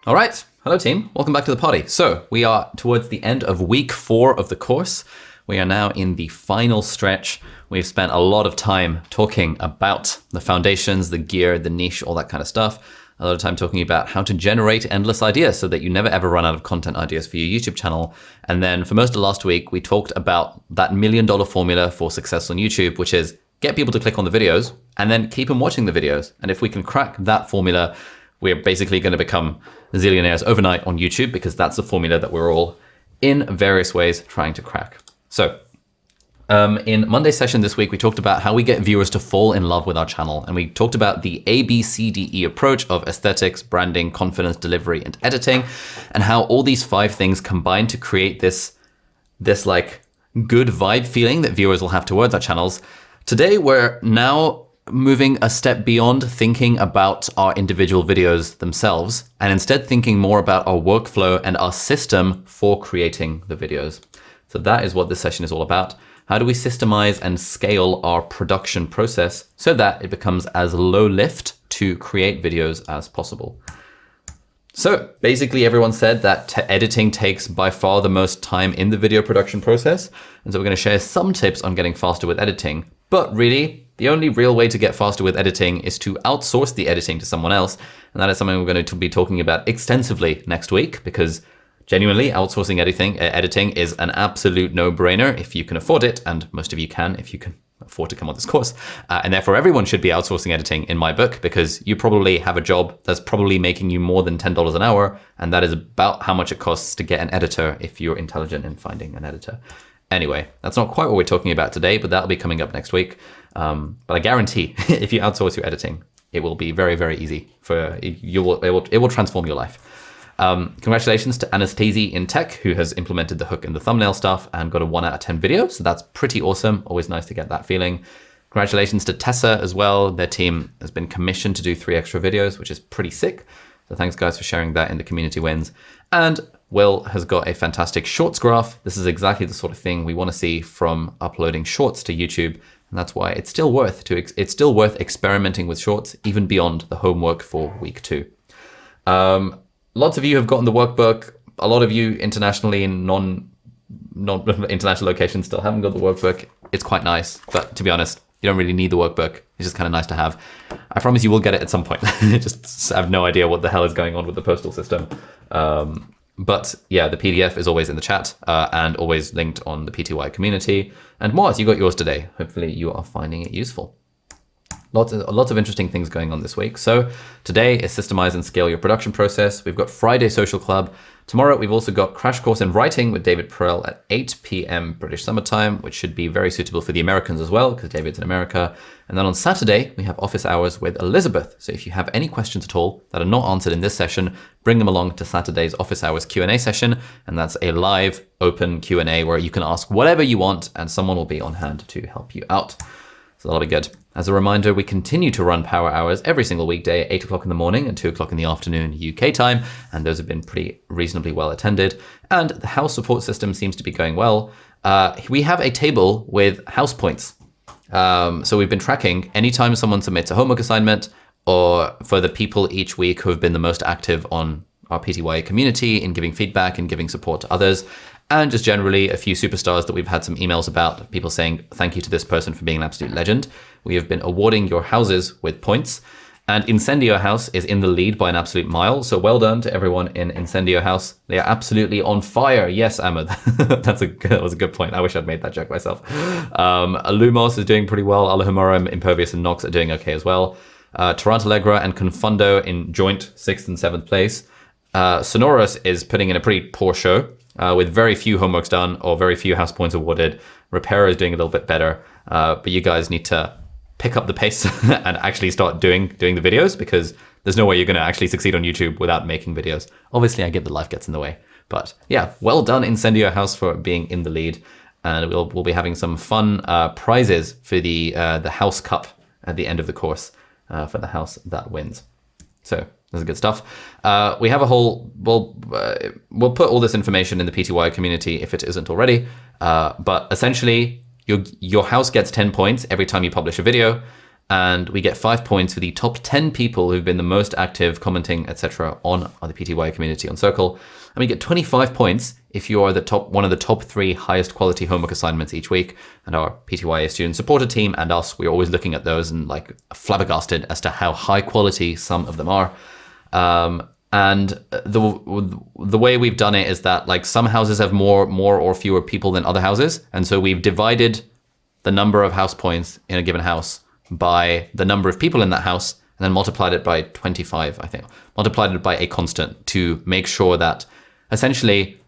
All right. Hello, team. Welcome back to the party. So we are towards the end of week 4 of the course. We are now in the final stretch. We've spent a lot of time talking about the foundations, the gear, the niche, all that kind of stuff. A lot of time talking about how to generate endless ideas so that you never ever run out of content ideas for your YouTube channel. And then for most of last week, we talked about that $1 million formula for success on YouTube, which is get people to click on the videos and then keep them watching the videos. And if we can crack that formula, we're basically going to become zillionaires overnight on YouTube, because that's the formula that we're all in various ways trying to crack. So in Monday's session this week, we talked about how we get viewers to fall in love with our channel. And we talked about the ABCDE approach of aesthetics, branding, confidence, delivery, and editing, and how all these 5 things combine to create this like good vibe feeling that viewers will have towards our channels. Today, we're now moving a step beyond thinking about our individual videos themselves, and instead thinking more about our workflow and our system for creating the videos. So that is what this session is all about. How do we systemize and scale our production process so that it becomes as low lift to create videos as possible? So basically everyone said that editing takes by far the most time in the video production process. And so we're going to share some tips on getting faster with editing. But really, the only real way to get faster with editing is to outsource the editing to someone else. And that is something we're going to be talking about extensively next week, because genuinely outsourcing editing is an absolute no-brainer if you can afford it. And most of you can if you can afford to come on this course. And therefore everyone should be outsourcing editing in my book, because you probably have a job that's probably making you more than $10 an hour. And that is about how much it costs to get an editor if you're intelligent in finding an editor. Anyway, that's not quite what we're talking about today, but that'll be coming up next week. But I guarantee if you outsource your editing, it will be very, very easy. It will transform your life. Congratulations to Anastasia in Tech, who has implemented the hook and the thumbnail stuff and got a 1 out of 10 video. So that's pretty awesome. Always nice to get that feeling. Congratulations to Tessa as well. Their team has been commissioned to do 3 extra videos, which is pretty sick. So thanks guys for sharing that in the community wins. And Will has got a fantastic shorts graph. This is exactly the sort of thing we want to see from uploading shorts to YouTube. And that's why it's still worth experimenting with shorts, even beyond the homework for week 2. Lots of you have gotten the workbook. A lot of you internationally in non-international locations still haven't got the workbook. It's quite nice, but to be honest, you don't really need the workbook. It's just kind of nice to have. I promise you will get it at some point. Just have no idea what the hell is going on with the postal system. But yeah, the PDF is always in the chat and always linked on the PTY community. And Moaz, you got yours today. Hopefully you are finding it useful. Lots of interesting things going on this week. So today is systemize and scale your production process. We've got Friday Social Club. Tomorrow we've also got Crash Course in Writing with David Perel at 8 p.m. British Summer Time, which should be very suitable for the Americans as well, because David's in America. And then on Saturday, we have Office Hours with Elizabeth. So if you have any questions at all that are not answered in this session, bring them along to Saturday's Office Hours Q&A session. And that's a live, open Q&A where you can ask whatever you want and someone will be on hand to help you out. So that'll be good. As a reminder, we continue to run power hours every single weekday at 8 o'clock in the morning and 2 o'clock in the afternoon UK time, and those have been pretty reasonably well attended. And the house support system seems to be going well. We have a table with house points. So we've been tracking anytime someone submits a homework assignment, or for the people each week who have been the most active on our PTY community in giving feedback and giving support to others. And just generally a few superstars that we've had some emails about, people saying thank you to this person for being an absolute legend. We have been awarding your houses with points, and Incendio House is in the lead by an absolute mile. So well done to everyone in Incendio House. They are absolutely on fire. Yes, Ahmed, that was a good point. I wish I'd made that joke myself. Lumos is doing pretty well. Alahumara, Impervious, and Nox are doing okay as well. Tarantallegra and Confundo in joint 6th and 7th place. Sonorous is putting in a pretty poor show. With very few homeworks done or very few house points awarded. Repairer is doing a little bit better, but you guys need to pick up the pace and actually start doing the videos, because there's no way you're going to actually succeed on YouTube without making videos. Obviously, I get that life gets in the way, but yeah, well done Incendio House for being in the lead, and we'll be having some fun prizes for the House Cup at the end of the course for the house that wins. So that's good stuff. We have a whole, we'll put all this information in the PTY community if it isn't already. But essentially, your house gets 10 points every time you publish a video. and we get 5 points for the top 10 people who've been the most active, commenting, etc. on the PTY community on Circle. And we get 25 points if you are one of the top 3 highest quality homework assignments each week. And our PTYA student supporter team and us, we're always looking at those and like flabbergasted as to how high quality some of them are. And the way we've done it is that like some houses have more or fewer people than other houses. And so we've divided the number of house points in a given house by the number of people in that house, and then multiplied it by 25, I think. Multiplied it by a constant to make sure that essentially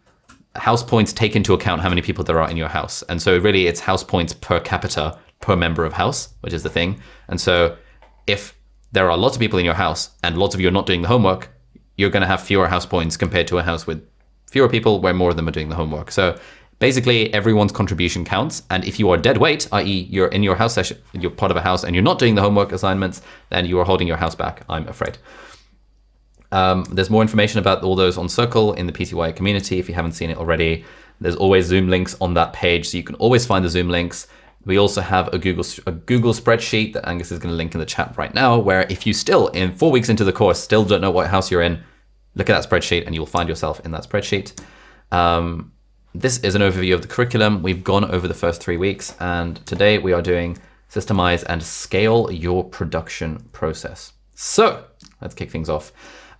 house points take into account how many people there are in your house. And so really it's house points per capita per member of house, which is the thing. And so if there are lots of people in your house and lots of you are not doing the homework, you're going to have fewer house points compared to a house with fewer people where more of them are doing the homework. So basically everyone's contribution counts. And if you are dead weight, i.e. you're in your house session, you're part of a house and you're not doing the homework assignments, then you are holding your house back, I'm afraid. There's more information about all those on Circle in the PTY community. If you haven't seen it already, there's always Zoom links on that page. So you can always find the Zoom links. We also have a Google spreadsheet that Angus is going to link in the chat right now, where if you still, in 4 weeks into the course, still don't know what house you're in, look at that spreadsheet and you'll find yourself in that spreadsheet. This is an overview of the curriculum. We've gone over the first 3 weeks, and today we are doing Systemize and Scale Your Production Process. So let's kick things off.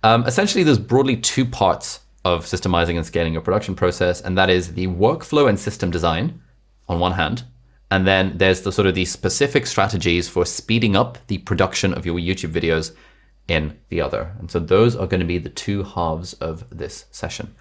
Essentially, there's broadly 2 parts of systemizing and scaling your production process, and that is the workflow and system design on one hand, and then there's the sort of the specific strategies for speeding up the production of your YouTube videos in the other. And so those are going to be the 2 halves of this session.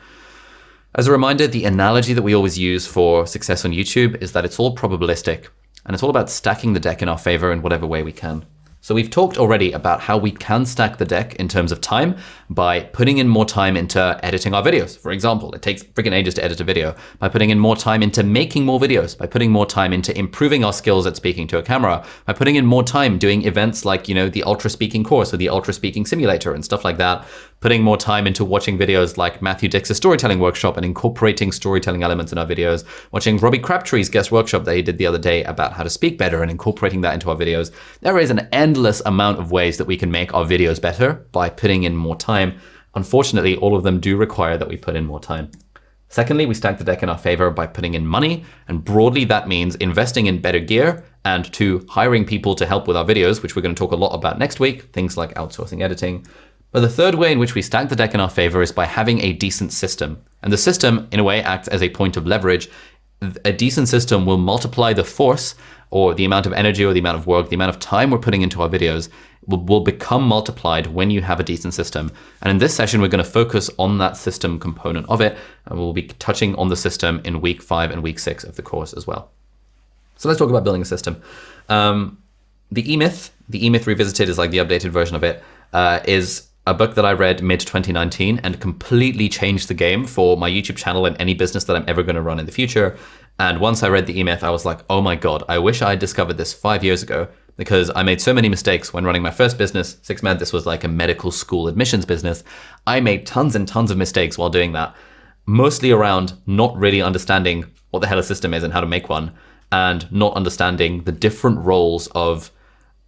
As a reminder, the analogy that we always use for success on YouTube is that it's all probabilistic, and it's all about stacking the deck in our favor in whatever way we can. So we've talked already about how we can stack the deck in terms of time by putting in more time into editing our videos. For example, it takes freaking ages to edit a video. By putting in more time into making more videos, by putting more time into improving our skills at speaking to a camera, by putting in more time doing events like, the Ultra Speaking course or the Ultra Speaking simulator and stuff like that, putting more time into watching videos like Matthew Dix's storytelling workshop and incorporating storytelling elements in our videos, watching Robbie Crabtree's guest workshop that he did the other day about how to speak better and incorporating that into our videos. There is an endless amount of ways that we can make our videos better by putting in more time. Unfortunately, all of them do require that we put in more time. Secondly, we stack the deck in our favor by putting in money, and broadly that means investing in better gear and hiring people to help with our videos, which we're going to talk a lot about next week, things like outsourcing editing. But the third way in which we stack the deck in our favor is by having a decent system. And the system, in a way, acts as a point of leverage. A decent system will multiply the force, or the amount of energy or the amount of work, the amount of time we're putting into our videos will become multiplied when you have a decent system. And in this session, we're going to focus on that system component of it, and we'll be touching on the system in week 5 and week 6 of the course as well. So let's talk about building a system. The E-Myth Revisited is like the updated version of it, is a book that I read mid-2019 and completely changed the game for my YouTube channel and any business that I'm ever going to run in the future. And once I read the E-Myth, I was like, oh my God, I wish I had discovered this 5 years ago, because I made so many mistakes when running my first business. SixMed, this was like a medical school admissions business. I made tons and tons of mistakes while doing that, mostly around not really understanding what the hell a system is and how to make one, and not understanding the different roles of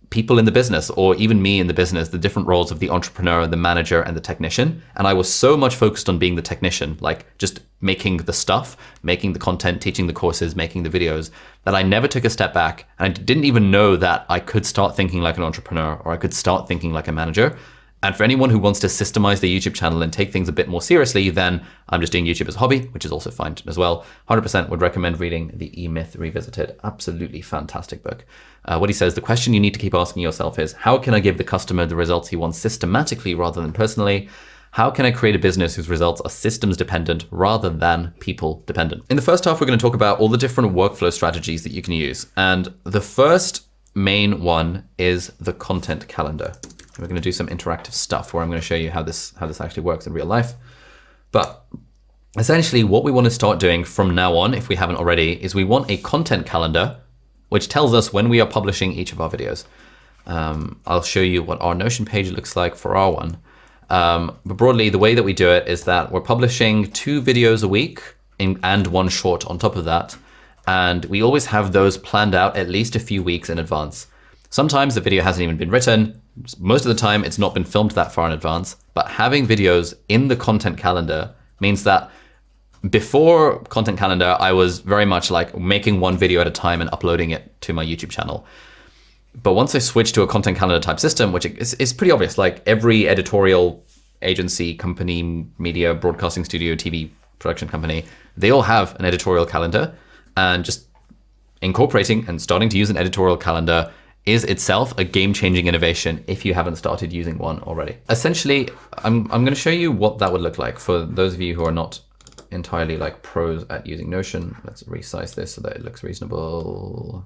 people in the business, or even me in the business, the different roles of the entrepreneur, the manager, and the technician. And I was so much focused on being the technician, like just making the stuff, making the content, teaching the courses, making the videos, that I never took a step back. And I didn't even know that I could start thinking like an entrepreneur, or I could start thinking like a manager. And for anyone who wants to systemize their YouTube channel and take things a bit more seriously, then I'm just doing YouTube as a hobby, which is also fine as well. 100% would recommend reading the E-Myth Revisited. Absolutely fantastic book. What he says, the question you need to keep asking yourself is, how can I give the customer the results he wants systematically rather than personally? How can I create a business whose results are systems dependent rather than people dependent? In the first half, we're going to talk about all the different workflow strategies that you can use. And the first main one is the content calendar. We're going to do some interactive stuff where I'm going to show you how this actually works in real life. But essentially what we want to start doing from now on, if we haven't already, is we want a content calendar which tells us when we are publishing each of our videos. I'll show you what our Notion page looks like for our one. But broadly, the way that we do it is that we're publishing 2 videos a week and 1 short on top of that. And we always have those planned out at least a few weeks in advance. Sometimes the video hasn't even been written. Most of the time, it's not been filmed that far in advance. But having videos in the content calendar means that before content calendar, I was very much like making one video at a time and uploading it to my YouTube channel. But once I switched to a content calendar type system, which is pretty obvious, like every editorial agency, company, media, broadcasting studio, TV production company, they all have an editorial calendar, and just incorporating and starting to use an editorial calendar is itself a game-changing innovation if you haven't started using one already. Essentially, I'm going to show you what that would look like for those of you who are not entirely like pros at using Notion. Let's resize this so that it looks reasonable.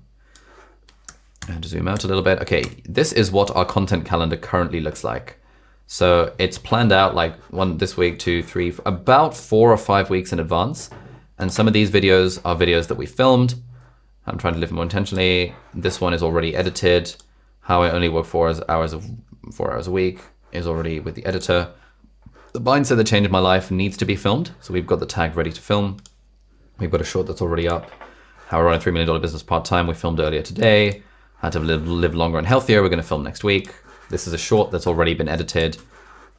And zoom out a little bit. Okay, this is what our content calendar currently looks like. So it's planned out like this week, 2, 3, about 4 or 5 weeks in advance. And some of these videos are videos that we filmed. I'm trying to live more intentionally. This one is already edited. How I only work 4 hours a week is already with the editor. The mindset that changed my life needs to be filmed. So we've got the tag ready to film. We've got a short that's already up. How I run a $3 million business part-time. We filmed earlier today. How to live longer and healthier. We're going to film next week. This is a short that's already been edited.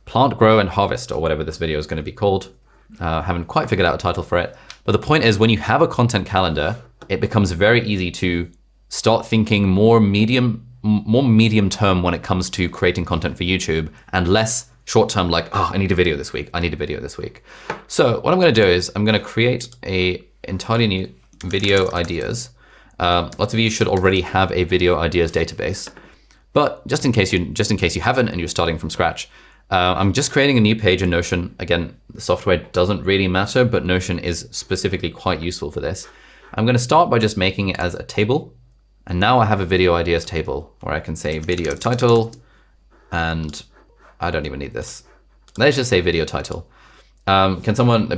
Plant, grow, and harvest, or whatever this video is going to be called. Haven't quite figured out a title for it. But the point is, when you have a content calendar, it becomes very easy to start thinking more medium term when it comes to creating content for YouTube, and less short term, like, oh, I need a video this week. I need a video this week. So what I'm going to do is I'm going to create a entirely new video ideas. Lots of you should already have a video ideas database, but just in case you haven't and you're starting from scratch, I'm just creating a new page in Notion. Again, the software doesn't really matter, but Notion is specifically quite useful for this. I'm going to start by just making it as a table. And now I have a video ideas table where I can say video title, and I don't even need this. Let's just say video title. Can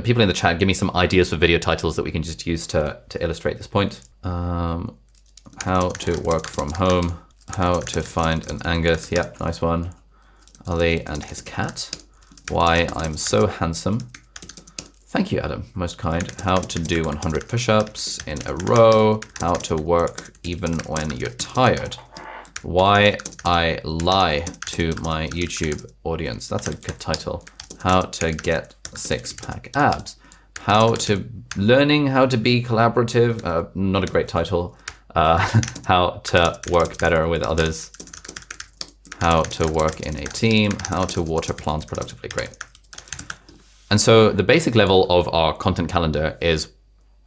people in the chat, give me some ideas for video titles that we can just use to illustrate this point? How to work from home, how to find an Angus. Yep, nice one. Ali and his cat. Why I'm so handsome. Thank you, Adam, most kind. How to do 100 push-ups in a row. How to work even when you're tired. Why I lie to my YouTube audience. That's a good title. How to get 6-pack abs. Learning how to be collaborative. Not a great title. How to work better with others. How to work in a team. How to water plants productively. Great. And so the basic level of our content calendar is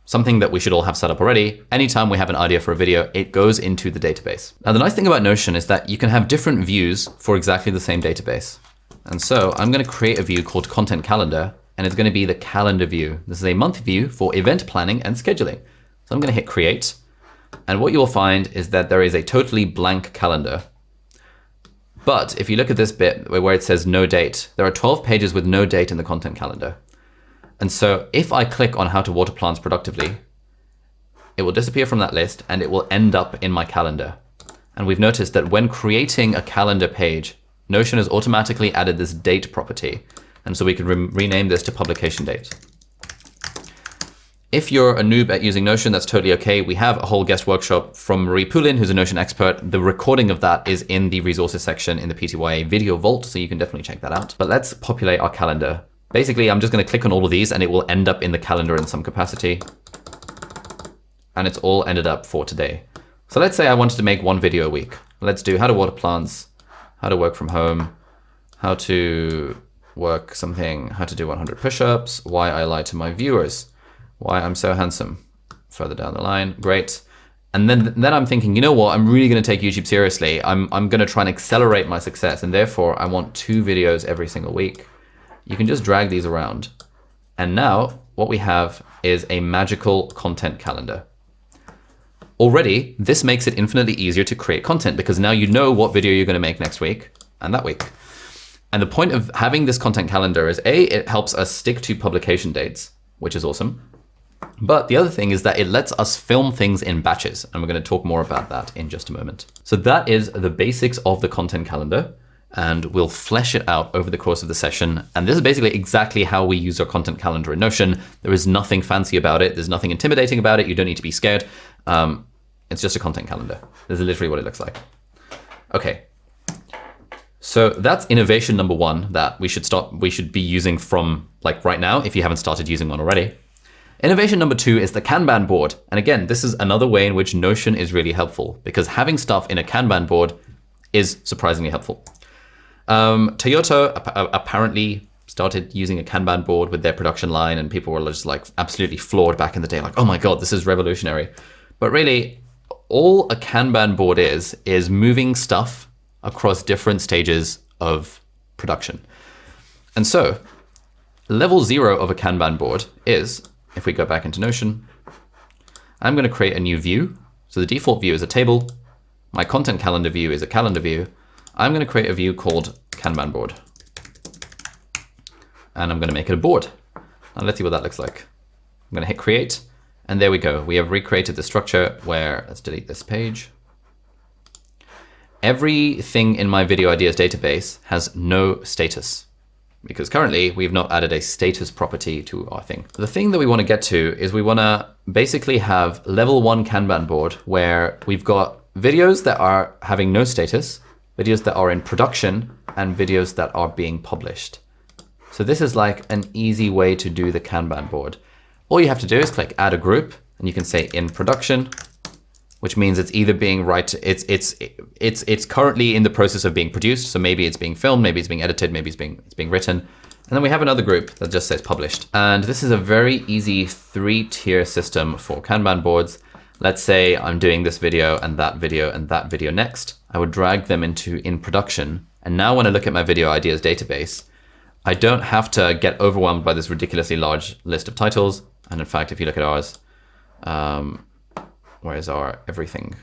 something that we should all have set up already. Anytime we have an idea for a video, it goes into the database. Now, the nice thing about Notion is that you can have different views for exactly the same database. And so I'm going to create a view called Content Calendar, and it's going to be the calendar view. This is a month view for event planning and scheduling. So I'm going to hit create. And what you will find is that there is a totally blank calendar. But if you look at this bit where it says no date, there are 12 pages with no date in the content calendar. And so if I click on how to water plants productively, it will disappear from that list and it will end up in my calendar. And we've noticed that when creating a calendar page, Notion has automatically added this date property. And so we can rename this to publication date. If you're a noob at using Notion, that's totally okay. We have a whole guest workshop from Marie Poulin, who's a Notion expert. The recording of that is in the resources section in the PTYA video vault, so you can definitely check that out. But let's populate our calendar. Basically, I'm just going to click on all of these and it will end up in the calendar in some capacity. And it's all ended up for today. So let's say I wanted to make one video a week. Let's do how to water plants, how to work from home, how to work something, how to do 100 push-ups, why I lie to my viewers, why I'm so handsome, further down the line. Great. And then I'm thinking, you know what? I'm really going to take YouTube seriously. I'm going to try and accelerate my success. And therefore, I want 2 videos every single week. You can just drag these around. And now what we have is a magical content calendar. Already, this makes it infinitely easier to create content because now you know what video you're going to make next week and that week. And the point of having this content calendar is it helps us stick to publication dates, which is awesome. But the other thing is that it lets us film things in batches. And we're going to talk more about that in just a moment. So that is the basics of the content calendar. And we'll flesh it out over the course of the session. And this is basically exactly how we use our content calendar in Notion. There is nothing fancy about it. There's nothing intimidating about it. You don't need to be scared. It's just a content calendar. This is literally what it looks like. Okay. So that's innovation number one that we should be using from like right now if you haven't started using one already. Innovation number two is the Kanban board. And again, this is another way in which Notion is really helpful because having stuff in a Kanban board is surprisingly helpful. Toyota apparently started using a Kanban board with their production line, and people were just like absolutely floored back in the day, like, oh my God, this is revolutionary. But really, all a Kanban board is moving stuff across different stages of production. And so level 0 of a Kanban board is, if we go back into Notion, I'm going to create a new view. So the default view is a table. My content calendar view is a calendar view. I'm going to create a view called Kanban board. And I'm going to make it a board. Now let's see what that looks like. I'm going to hit create. And there we go. We have recreated the structure where, let's delete this page. Everything in my video ideas database has no status because currently we've not added a status property to our thing. The thing that we want to get to is we want to basically have level 1 Kanban board where we've got videos that are having no status, videos that are in production, and videos that are being published. So this is like an easy way to do the Kanban board. All you have to do is click add a group, and you can say in production, which means it's either being it's currently in the process of being produced. So maybe it's being filmed, maybe it's being edited, maybe it's being written. And then we have another group that just says published. And this is a very easy 3-tier system for Kanban boards. Let's say I'm doing this video and that video and that video next. I would drag them into in production. And now when I look at my video ideas database, I don't have to get overwhelmed by this ridiculously large list of titles. And in fact, if you look at ours, where's our everything?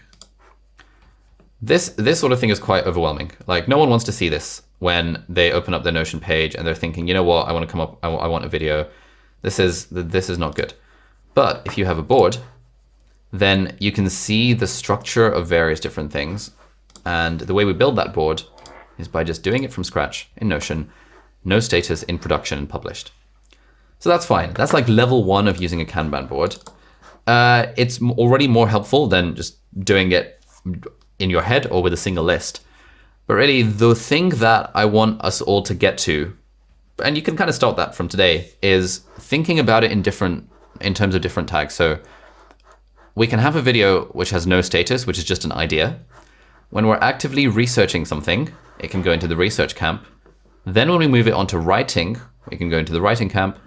This sort of thing is quite overwhelming. Like no one wants to see this when they open up their Notion page and they're thinking, you know what, I want to come up, I want a video. This is not good. But if you have a board, then you can see the structure of various different things. And the way we build that board is by just doing it from scratch in Notion, no status, in production and published. So that's fine. That's like level 1 of using a Kanban board. It's already more helpful than just doing it in your head or with a single list. But really the thing that I want us all to get to, and you can kind of start that from today, is thinking about it in terms of different tags. So we can have a video which has no status, which is just an idea. When we're actively researching something, it can go into the research camp. Then when we move it onto writing, we can go into the writing camp.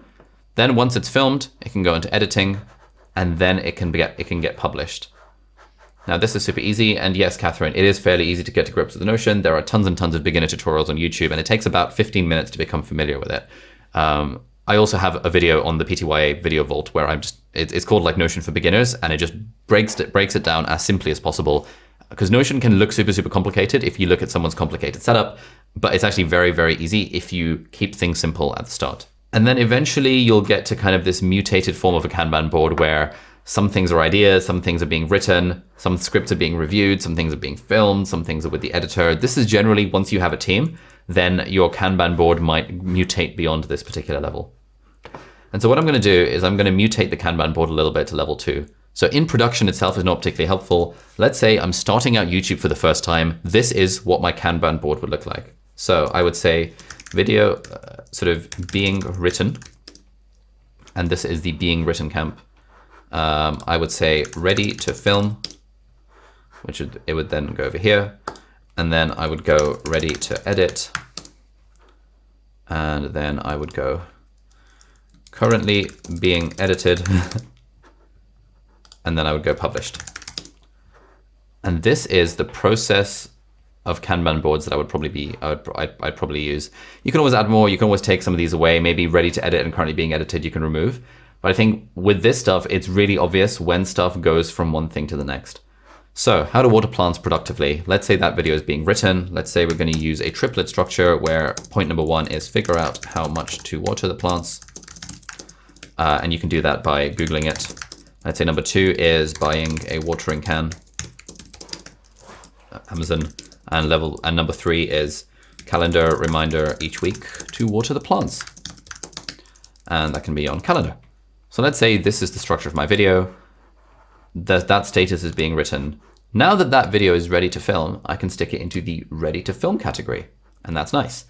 Then once it's filmed, it can go into editing, and then it can get published. Now this is super easy, and yes, Catherine, it is fairly easy to get to grips with the Notion. There are tons and tons of beginner tutorials on YouTube, and it takes about 15 minutes to become familiar with it. I also have a video on the PTYA Video Vault where it's called like Notion for Beginners, and it just breaks it down as simply as possible. Because Notion can look super, super complicated if you look at someone's complicated setup, but it's actually very, very easy if you keep things simple at the start. And then eventually you'll get to kind of this mutated form of a Kanban board where some things are ideas, some things are being written, some scripts are being reviewed, some things are being filmed, some things are with the editor. This is generally, once you have a team, then your Kanban board might mutate beyond this particular level. And so what I'm going to do is I'm going to mutate the Kanban board a little bit to level 2. So in production itself is not particularly helpful. Let's say I'm starting out YouTube for the first time. This is what my Kanban board would look like. So I would say video sort of being written, and this is the being written camp. I would say ready to film, it would then go over here, and then I would go ready to edit, and then I would go currently being edited, and then I would go published. And this is the process of Kanban boards that I would probably I'd probably use. You can always add more. You can always take some of these away. Maybe ready to edit and currently being edited, you can remove. But I think with this stuff, it's really obvious when stuff goes from one thing to the next. So how to water plants productively. Let's say that video is being written. Let's say we're going to use a triplet structure where point number 1 is figure out how much to water the plants. And you can do that by Googling it. Let's say number 2 is buying a watering can, Amazon. And number 3 is calendar reminder each week to water the plants. And that can be on calendar. So let's say this is the structure of my video. That status is being written. Now that that video is ready to film, I can stick it into the ready to film category, and that's nice.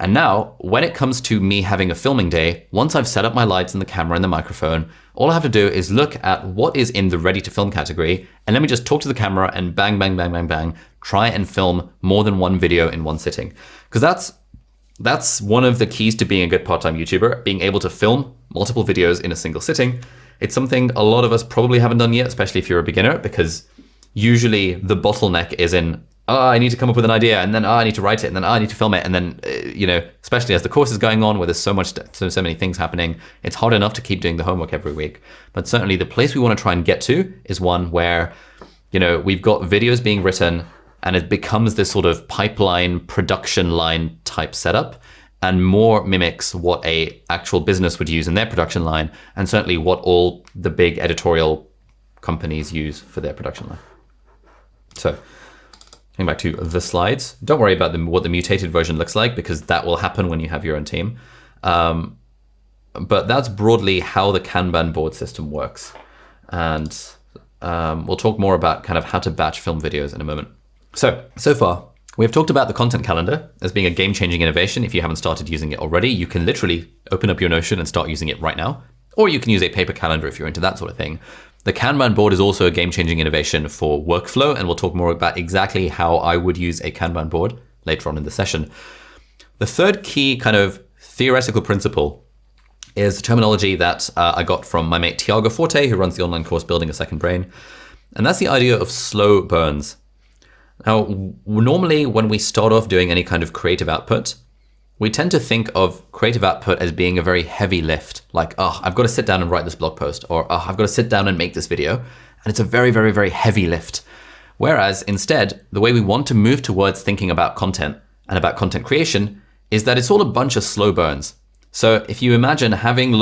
And now, when it comes to me having a filming day, once I've set up my lights and the camera and the microphone, all I have to do is look at what is in the ready to film category, and let me just talk to the camera and bang, bang, bang, bang, bang, try and film more than one video in one sitting. Because that's one of the keys to being a good part-time YouTuber, being able to film multiple videos in a single sitting. It's something a lot of us probably haven't done yet, especially if you're a beginner, because usually the bottleneck is in, I need to come up with an idea, and then I need to write it, and then I need to film it, and then especially as the course is going on, where there's so many things happening, it's hard enough to keep doing the homework every week. But certainly the place we want to try and get to is one where we've got videos being written, and it becomes this sort of pipeline production line type setup, and more mimics what a actual business would use in their production line, and certainly what all the big editorial companies use for their production line. So, going back to the slides, don't worry about what the mutated version looks like, because that will happen when you have your own team. But that's broadly how the Kanban board system works. And we'll talk more about kind of how to batch film videos in a moment. So far, we've talked about the content calendar as being a game-changing innovation. If you haven't started using it already, you can literally open up your Notion and start using it right now. Or you can use a paper calendar if you're into that sort of thing. The Kanban board is also a game-changing innovation for workflow, and we'll talk more about exactly how I would use a Kanban board later on in the session. The third key kind of theoretical principle is the terminology that I got from my mate Tiago Forte, who runs the online course Building a Second Brain. And that's the idea of slow burns. Now, normally when we start off doing any kind of creative output, we tend to think of creative output as being a very heavy lift, like, I've got to sit down and write this blog post, or I've got to sit down and make this video. And it's a very, very, very heavy lift. Whereas instead, the way we want to move towards thinking about content and about content creation is that it's all a bunch of slow burns. So if you imagine having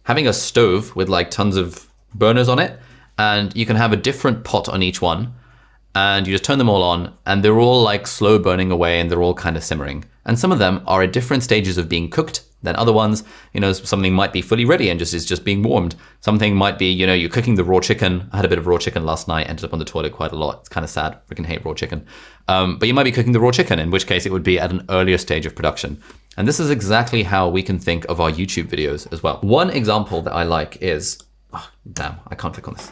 having a stove with like tons of burners on it, and you can have a different pot on each one, and you just turn them all on, and they're all like slow burning away, and they're all kind of simmering. And some of them are at different stages of being cooked than other ones. Something might be fully ready and is just being warmed. Something might be, you're cooking the raw chicken. I had a bit of raw chicken last night, ended up on the toilet quite a lot. It's kind of sad. Freaking hate raw chicken. But you might be cooking the raw chicken, in which case it would be at an earlier stage of production. And this is exactly how we can think of our YouTube videos as well. One example that I like is, damn, I can't click on this.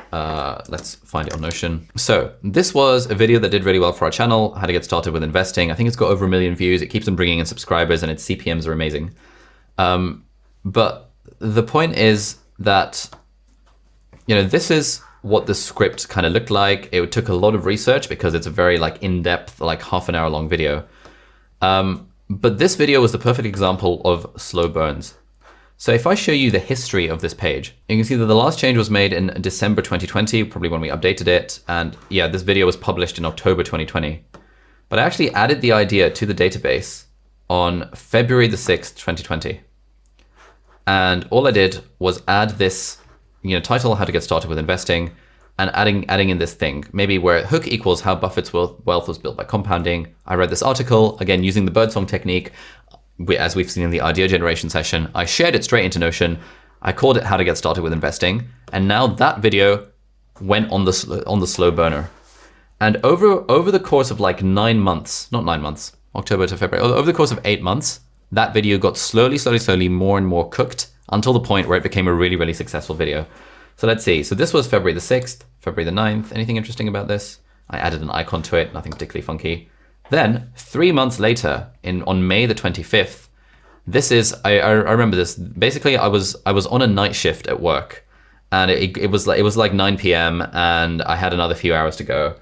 Let's find it on Notion. So this was a video that did really well for our channel, how to get started with investing. I think it's got over 1 million views. It keeps on bringing in subscribers, and its CPMs are amazing. But the point is that, this is what the script kind of looked like. It took a lot of research because it's a very like in-depth, like half an hour long video. But this video was the perfect example of slow burns. So if I show you the history of this page, you can see that the last change was made in December 2020, probably when we updated it. And yeah, this video was published in October 2020. But I actually added the idea to the database on February the 6th, 2020. And all I did was add this, title, how to get started with investing, and adding in this thing, maybe where hook equals how Buffett's wealth was built by compounding. I read this article, again, using the birdsong technique. As we've seen in the idea generation session, I shared it straight into Notion. I called it how to get started with investing. And now that video went on the slow burner. And over the course of like 9 months, not 9 months, October to February, over the course of 8 months, that video got slowly more and more cooked until the point where it became a really, really successful video. So let's see. So this was February the 6th, February the 9th. Anything interesting about this? I added an icon to it, nothing particularly funky. Then 3 months later, on May the 25th, I remember this. Basically, I was on a night shift at work, and it was like 9 p.m. and I had another few hours to go,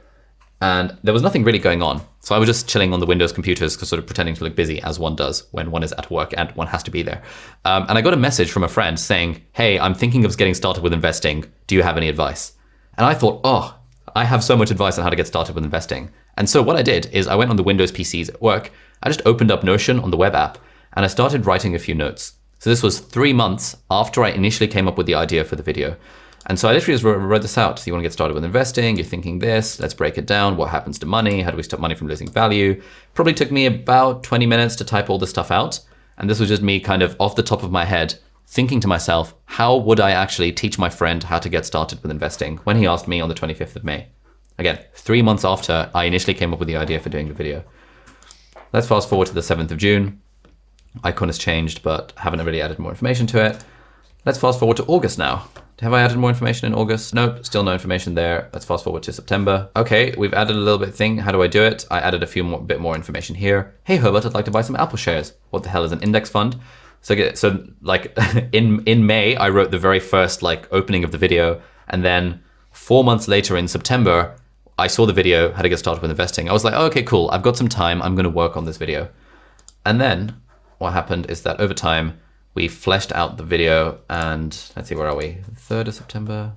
and there was nothing really going on. So I was just chilling on the Windows computers, sort of pretending to look busy, as one does when one is at work and one has to be there. And I got a message from a friend saying, "Hey, I'm thinking of getting started with investing. Do you have any advice?" And I thought, I have so much advice on how to get started with investing. And so what I did is I went on the Windows PCs at work. I just opened up Notion on the web app, and I started writing a few notes. So this was 3 months after I initially came up with the idea for the video. And so I literally just wrote this out. So you want to get started with investing, you're thinking this, let's break it down. What happens to money? How do we stop money from losing value? Probably took me about 20 minutes to type all this stuff out. And this was just me kind of off the top of my head, thinking to myself, how would I actually teach my friend how to get started with investing when he asked me on the 25th of May? Again, 3 months after I initially came up with the idea for doing the video. Let's fast forward to the 7th of June. Icon has changed, but haven't really added more information to it. Let's fast forward to August now. Have I added more information in August? Nope, still no information there. Let's fast forward to September. Okay, we've added a little bit thing. How do I do it? I added a bit more information here. Hey Herbert, I'd like to buy some Apple shares. What the hell is an index fund? So like in May, I wrote the very first like opening of the video, and then 4 months later in September, I saw the video, how to get started with investing. I was like, oh, okay, cool. I've got some time. I'm going to work on this video. And then what happened is that over time, we fleshed out the video, and let's see, where are we? 3rd of September.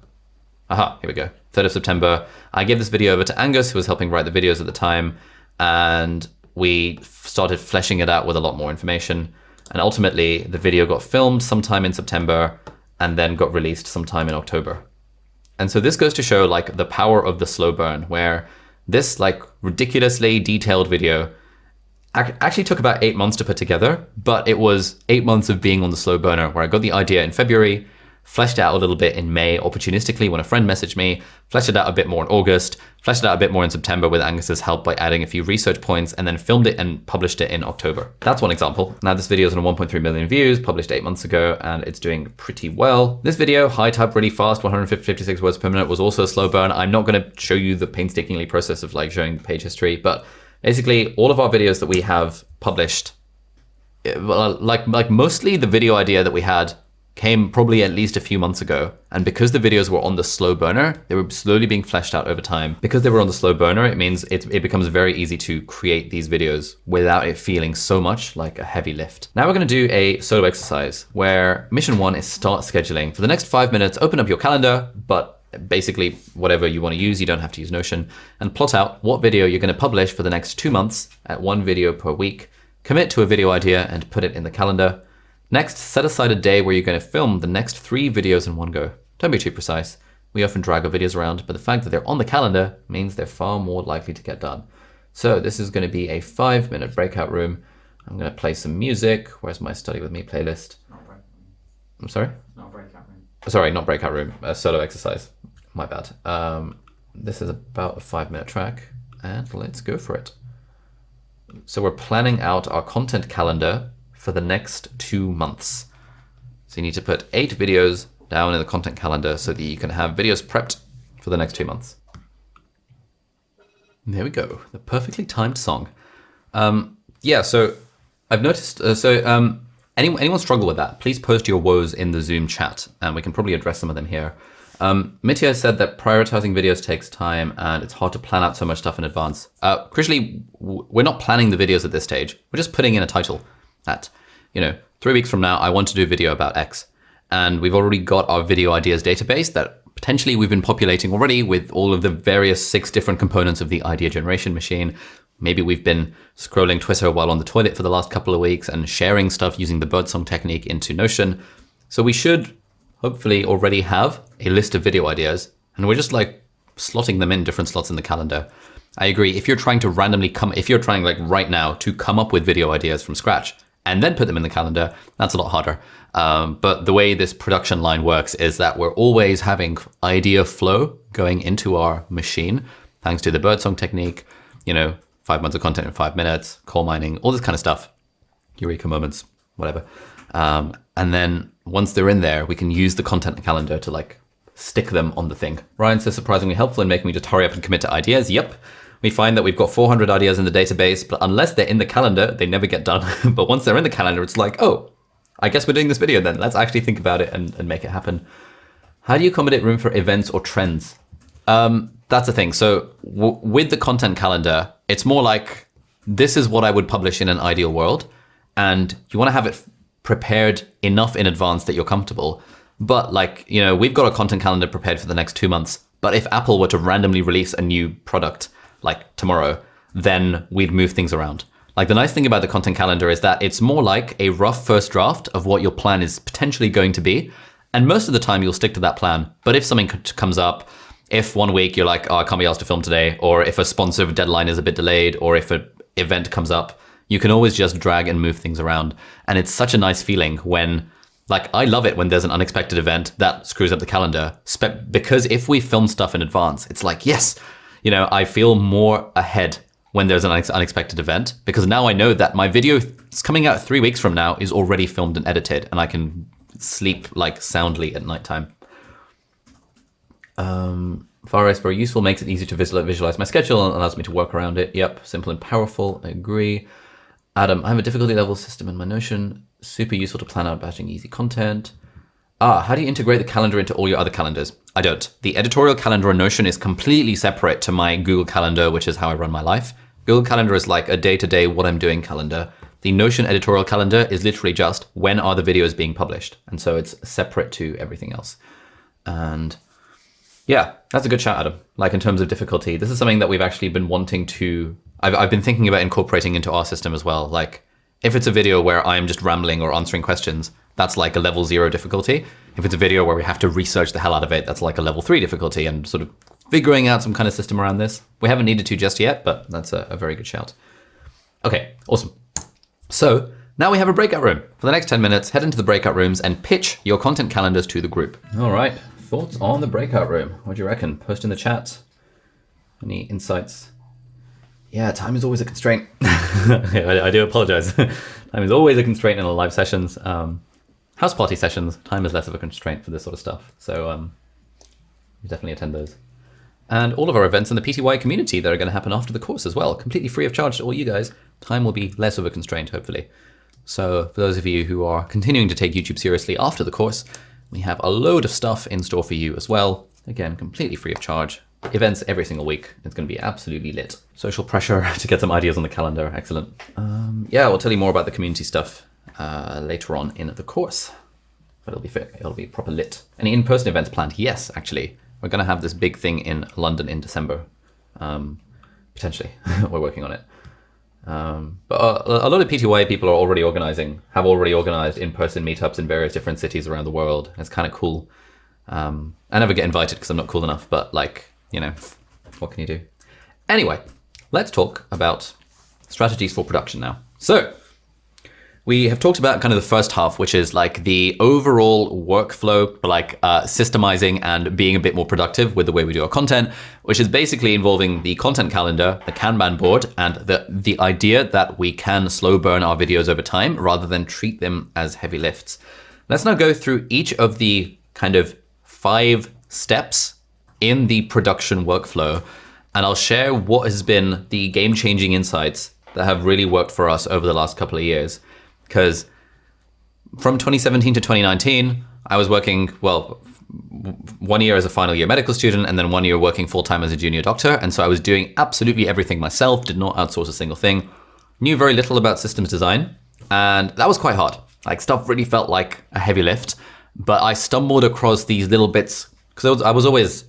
Aha, here we go. 3rd of September. I gave this video over to Angus, who was helping write the videos at the time, and we started fleshing it out with a lot more information. And ultimately, the video got filmed sometime in September and then got released sometime in October. And so this goes to show like the power of the slow burn, where this like ridiculously detailed video actually took about 8 months to put together, but it was 8 months of being on the slow burner, where I got the idea in February, fleshed out a little bit in May, opportunistically when a friend messaged me, fleshed it out a bit more in August, fleshed it out a bit more in September with Angus's help by adding a few research points, and then filmed it and published it in October. That's one example. Now this video is on 1.3 million views, published 8 months ago, and it's doing pretty well. This video, high type really fast, 156 words per minute, was also a slow burn. I'm not going to show you the painstakingly process of like showing page history, but basically, all of our videos that we have published, like mostly the video idea that we had came probably at least a few months ago. And because the videos were on the slow burner, they were slowly being fleshed out over time. Because they were on the slow burner, it means it becomes very easy to create these videos without it feeling so much like a heavy lift. Now we're going to do a solo exercise where mission 1 is start scheduling. For the next 5 minutes, open up your calendar, but basically whatever you want to use, you don't have to use Notion, and plot out what video you're going to publish for the next 2 months at 1 video per week. Commit to a video idea and put it in the calendar. Next, set aside a day where you're going to film the next 3 videos in one go. Don't be too precise. We often drag our videos around, but the fact that they're on the calendar means they're far more likely to get done. So this is going to be a 5-minute breakout room. I'm going to play some music. Where's my Study With Me playlist? I'm sorry? Not breakout room. Sorry, not breakout room, a solo exercise. My bad. This is about a 5-minute track, and let's go for it. So we're planning out our content calendar for the next 2 months. So you need to put 8 videos down in the content calendar so that you can have videos prepped for the next 2 months. There we go, the perfectly timed song. Yeah, so I've noticed, anyone struggle with that, please post your woes in the Zoom chat, and we can probably address some of them here. Mitya said that prioritizing videos takes time and it's hard to plan out so much stuff in advance. Crucially, we're not planning the videos at this stage. We're just putting in a title that, 3 weeks from now, I want to do a video about X. And we've already got our video ideas database that potentially we've been populating already with all of the various 6 different components of the idea generation machine. Maybe we've been scrolling Twitter while on the toilet for the last couple of weeks and sharing stuff using the birdsong technique into Notion. So we should hopefully already have a list of video ideas, and we're just like slotting them in different slots in the calendar. I agree. If you're trying to like right now to come up with video ideas from scratch and then put them in the calendar, that's a lot harder. But the way this production line works is that we're always having idea flow going into our machine, thanks to the birdsong technique, 5 months of content in 5 minutes, coal mining, all this kind of stuff, eureka moments, whatever. And then once they're in there, we can use the content calendar to like stick them on the thing. Ryan says, surprisingly helpful in making me just hurry up and commit to ideas. Yep. We find that we've got 400 ideas in the database, but unless they're in the calendar, they never get done. But once they're in the calendar, it's like, oh, I guess we're doing this video then. Let's actually think about it and make it happen. How do you accommodate room for events or trends? That's the thing. So with the content calendar, it's more like, this is what I would publish in an ideal world. And you want to have it prepared enough in advance that you're comfortable. But like, we've got a content calendar prepared for the next 2 months. But if Apple were to randomly release a new product like tomorrow, then we'd move things around. Like the nice thing about the content calendar is that it's more like a rough first draft of what your plan is potentially going to be. And most of the time you'll stick to that plan. But if something comes up, if 1 week you're like, oh, I can't be asked to film today, or if a sponsor deadline is a bit delayed, or if an event comes up, you can always just drag and move things around. And it's such a nice feeling when, like, I love it when there's an unexpected event that screws up the calendar, because if we film stuff in advance, it's like, yes, you know, I feel more ahead when there's an unexpected event, because now I know that my video is coming out 3 weeks from now is already filmed and edited, and I can sleep like soundly at nighttime. Fares, very useful, makes it easy to visualize my schedule and allows me to work around it. Yep, simple and powerful, I agree. Adam, I have a difficulty level system in my Notion. Super useful to plan out batching easy content. How do you integrate the calendar into all your other calendars? I don't. The editorial calendar on Notion is completely separate to my Google Calendar, which is how I run my life. Google Calendar is like a day-to-day what I'm doing calendar. The Notion editorial calendar is literally just when are the videos being published. And so it's separate to everything else. And yeah, that's a good shout, Adam. Like in terms of difficulty, this is something that we've actually been wanting to, I've been thinking about incorporating into our system as well. Like if it's a video where I'm just rambling or answering questions, that's like a level 0 difficulty. If it's a video where we have to research the hell out of it, that's like a level 3 difficulty, and sort of figuring out some kind of system around this. We haven't needed to just yet, but that's a very good shout. Okay, awesome. So now we have a breakout room. For the next 10 minutes, head into the breakout rooms and pitch your content calendars to the group. All right, thoughts on the breakout room? What do you reckon? Post in the chat. Any insights? Yeah, time is always a constraint. I do apologize. Time is always a constraint in our live sessions. House party sessions, time is less of a constraint for this sort of stuff. So you definitely attend those. And all of our events in the PTY community that are going to happen after the course as well, completely free of charge to all you guys. Time will be less of a constraint, hopefully. So for those of you who are continuing to take YouTube seriously after the course, we have a load of stuff in store for you as well. Again, completely free of charge. Events every single week. It's going to be absolutely lit. Social pressure to get some ideas on the calendar. Excellent. Yeah, we'll tell you more about the community stuff later on in the course. But it'll be proper lit. Any in-person events planned? Yes, actually. We're going to have this big thing in London in December. Potentially. We're working on it. But a lot of PTY people are already have already organized in-person meetups in various different cities around the world. It's kind of cool. I never get invited because I'm not cool enough, but like, you know, what can you do? Anyway, let's talk about strategies for production now. So we have talked about kind of the first half, which is like the overall workflow, like systemizing and being a bit more productive with the way we do our content, which is basically involving the content calendar, the Kanban board, and the idea that we can slow burn our videos over time rather than treat them as heavy lifts. Let's now go through each of the kind of 5 steps in the production workflow, and I'll share what has been the game-changing insights that have really worked for us over the last couple of years. Because from 2017 to 2019, I was working, well, 1 year as a final year medical student and then 1 year working full-time as a junior doctor. And so I was doing absolutely everything myself, did not outsource a single thing, knew very little about systems design. And that was quite hard. Like stuff really felt like a heavy lift, but I stumbled across these little bits because I was always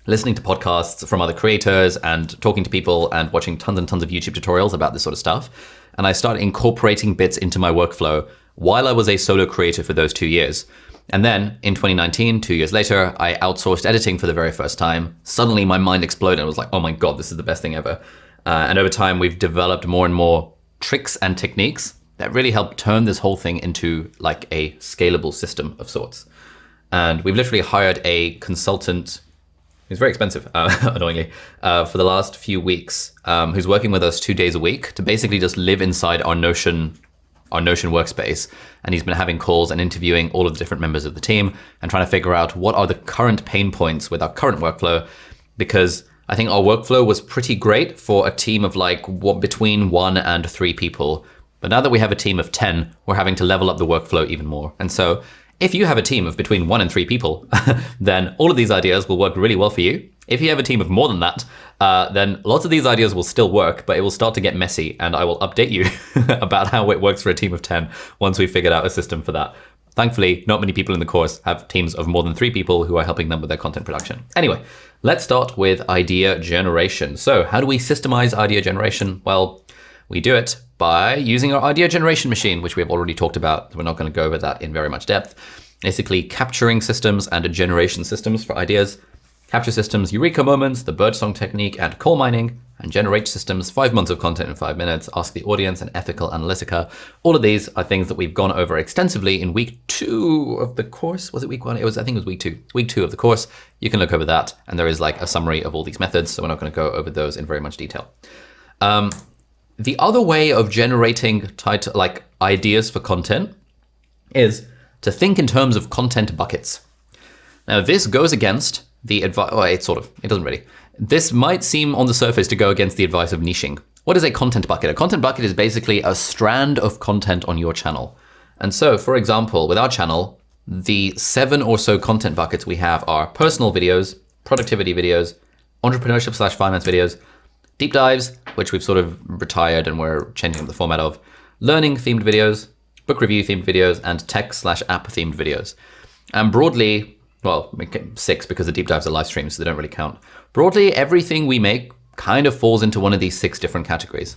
listening to podcasts from other creators and talking to people and watching tons and tons of YouTube tutorials about this sort of stuff. And I started incorporating bits into my workflow while I was a solo creator for those 2 years. And then in 2019, 2 years later, I outsourced editing for the very first time. Suddenly my mind exploded. I was like, oh my God, this is the best thing ever. And over time, we've developed more and more tricks and techniques that really help turn this whole thing into like a scalable system of sorts. And we've literally hired a consultant. He's very expensive, annoyingly, for the last few weeks, who's working with us 2 days a week to basically just live inside our Notion workspace. And he's been having calls and interviewing all of the different members of the team and trying to figure out what are the current pain points with our current workflow, because I think our workflow was pretty great for a team of like between 1 and 3 people. But now that we have a team of 10, we're having to level up the workflow even more. And so if you have a team of between 1 and 3 people, then all of these ideas will work really well for you. If you have a team of more than that, then lots of these ideas will still work, but it will start to get messy, and I will update you about how it works for a team of 10 once we've figured out a system for that. Thankfully, not many people in the course have teams of more than 3 people who are helping them with their content production. Anyway, let's start with idea generation. So how do we systemize idea generation? Well, we do it by using our idea generation machine, which we have already talked about. We're not going to go over that in very much depth. Basically capturing systems and generation systems for ideas. Capture Systems, Eureka Moments, the Birdsong Technique, and Coal Mining, and Generate Systems, 5 months of content in 5 minutes, Ask the Audience, and Ethical Analytica. All of these are things that we've gone over extensively in week 2 of the course. Was it week 1? I think it was week 2. Week 2 of the course. You can look over that, and there is like a summary of all these methods, so we're not going to go over those in very much detail. The other way of generating ideas for content is to think in terms of content buckets. Now, this goes against the advice, well, it doesn't really. This might seem on the surface to go against the advice of niching. What is a content bucket? A content bucket is basically a strand of content on your channel. And so, for example, with our channel, the 7 or so content buckets we have are personal videos, productivity videos, entrepreneurship/finance videos, deep dives, which we've sort of retired and we're changing up the format of, learning themed videos, book review themed videos, and tech/app themed videos. And broadly, well, 6 because the deep dives are live streams, so they don't really count. Broadly, everything we make kind of falls into one of these 6 different categories.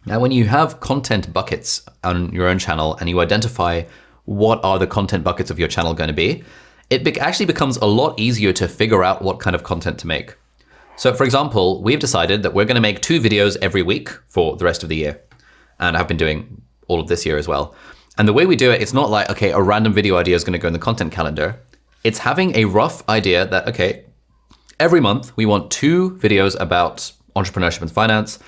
Now, when you have content buckets on your own channel and you identify what are the content buckets of your channel going to be, it actually becomes a lot easier to figure out what kind of content to make. So for example, we've decided that we're going to make 2 videos every week for the rest of the year. And I've been doing all of this year as well. And the way we do it, it's not like, okay, a random video idea is going to go in the content calendar. It's having a rough idea that, okay, every month we want 2 videos about entrepreneurship and finance.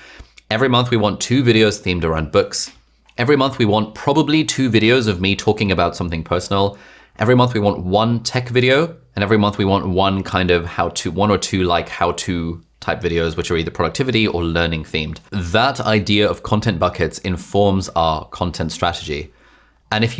Every month we want 2 videos themed around books. Every month we want probably 2 videos of me talking about something personal. Every month we want 1 tech video. And every month we want 1 kind of how-to, 1 or 2 like how-to type videos, which are either productivity or learning themed. That idea of content buckets informs our content strategy. And if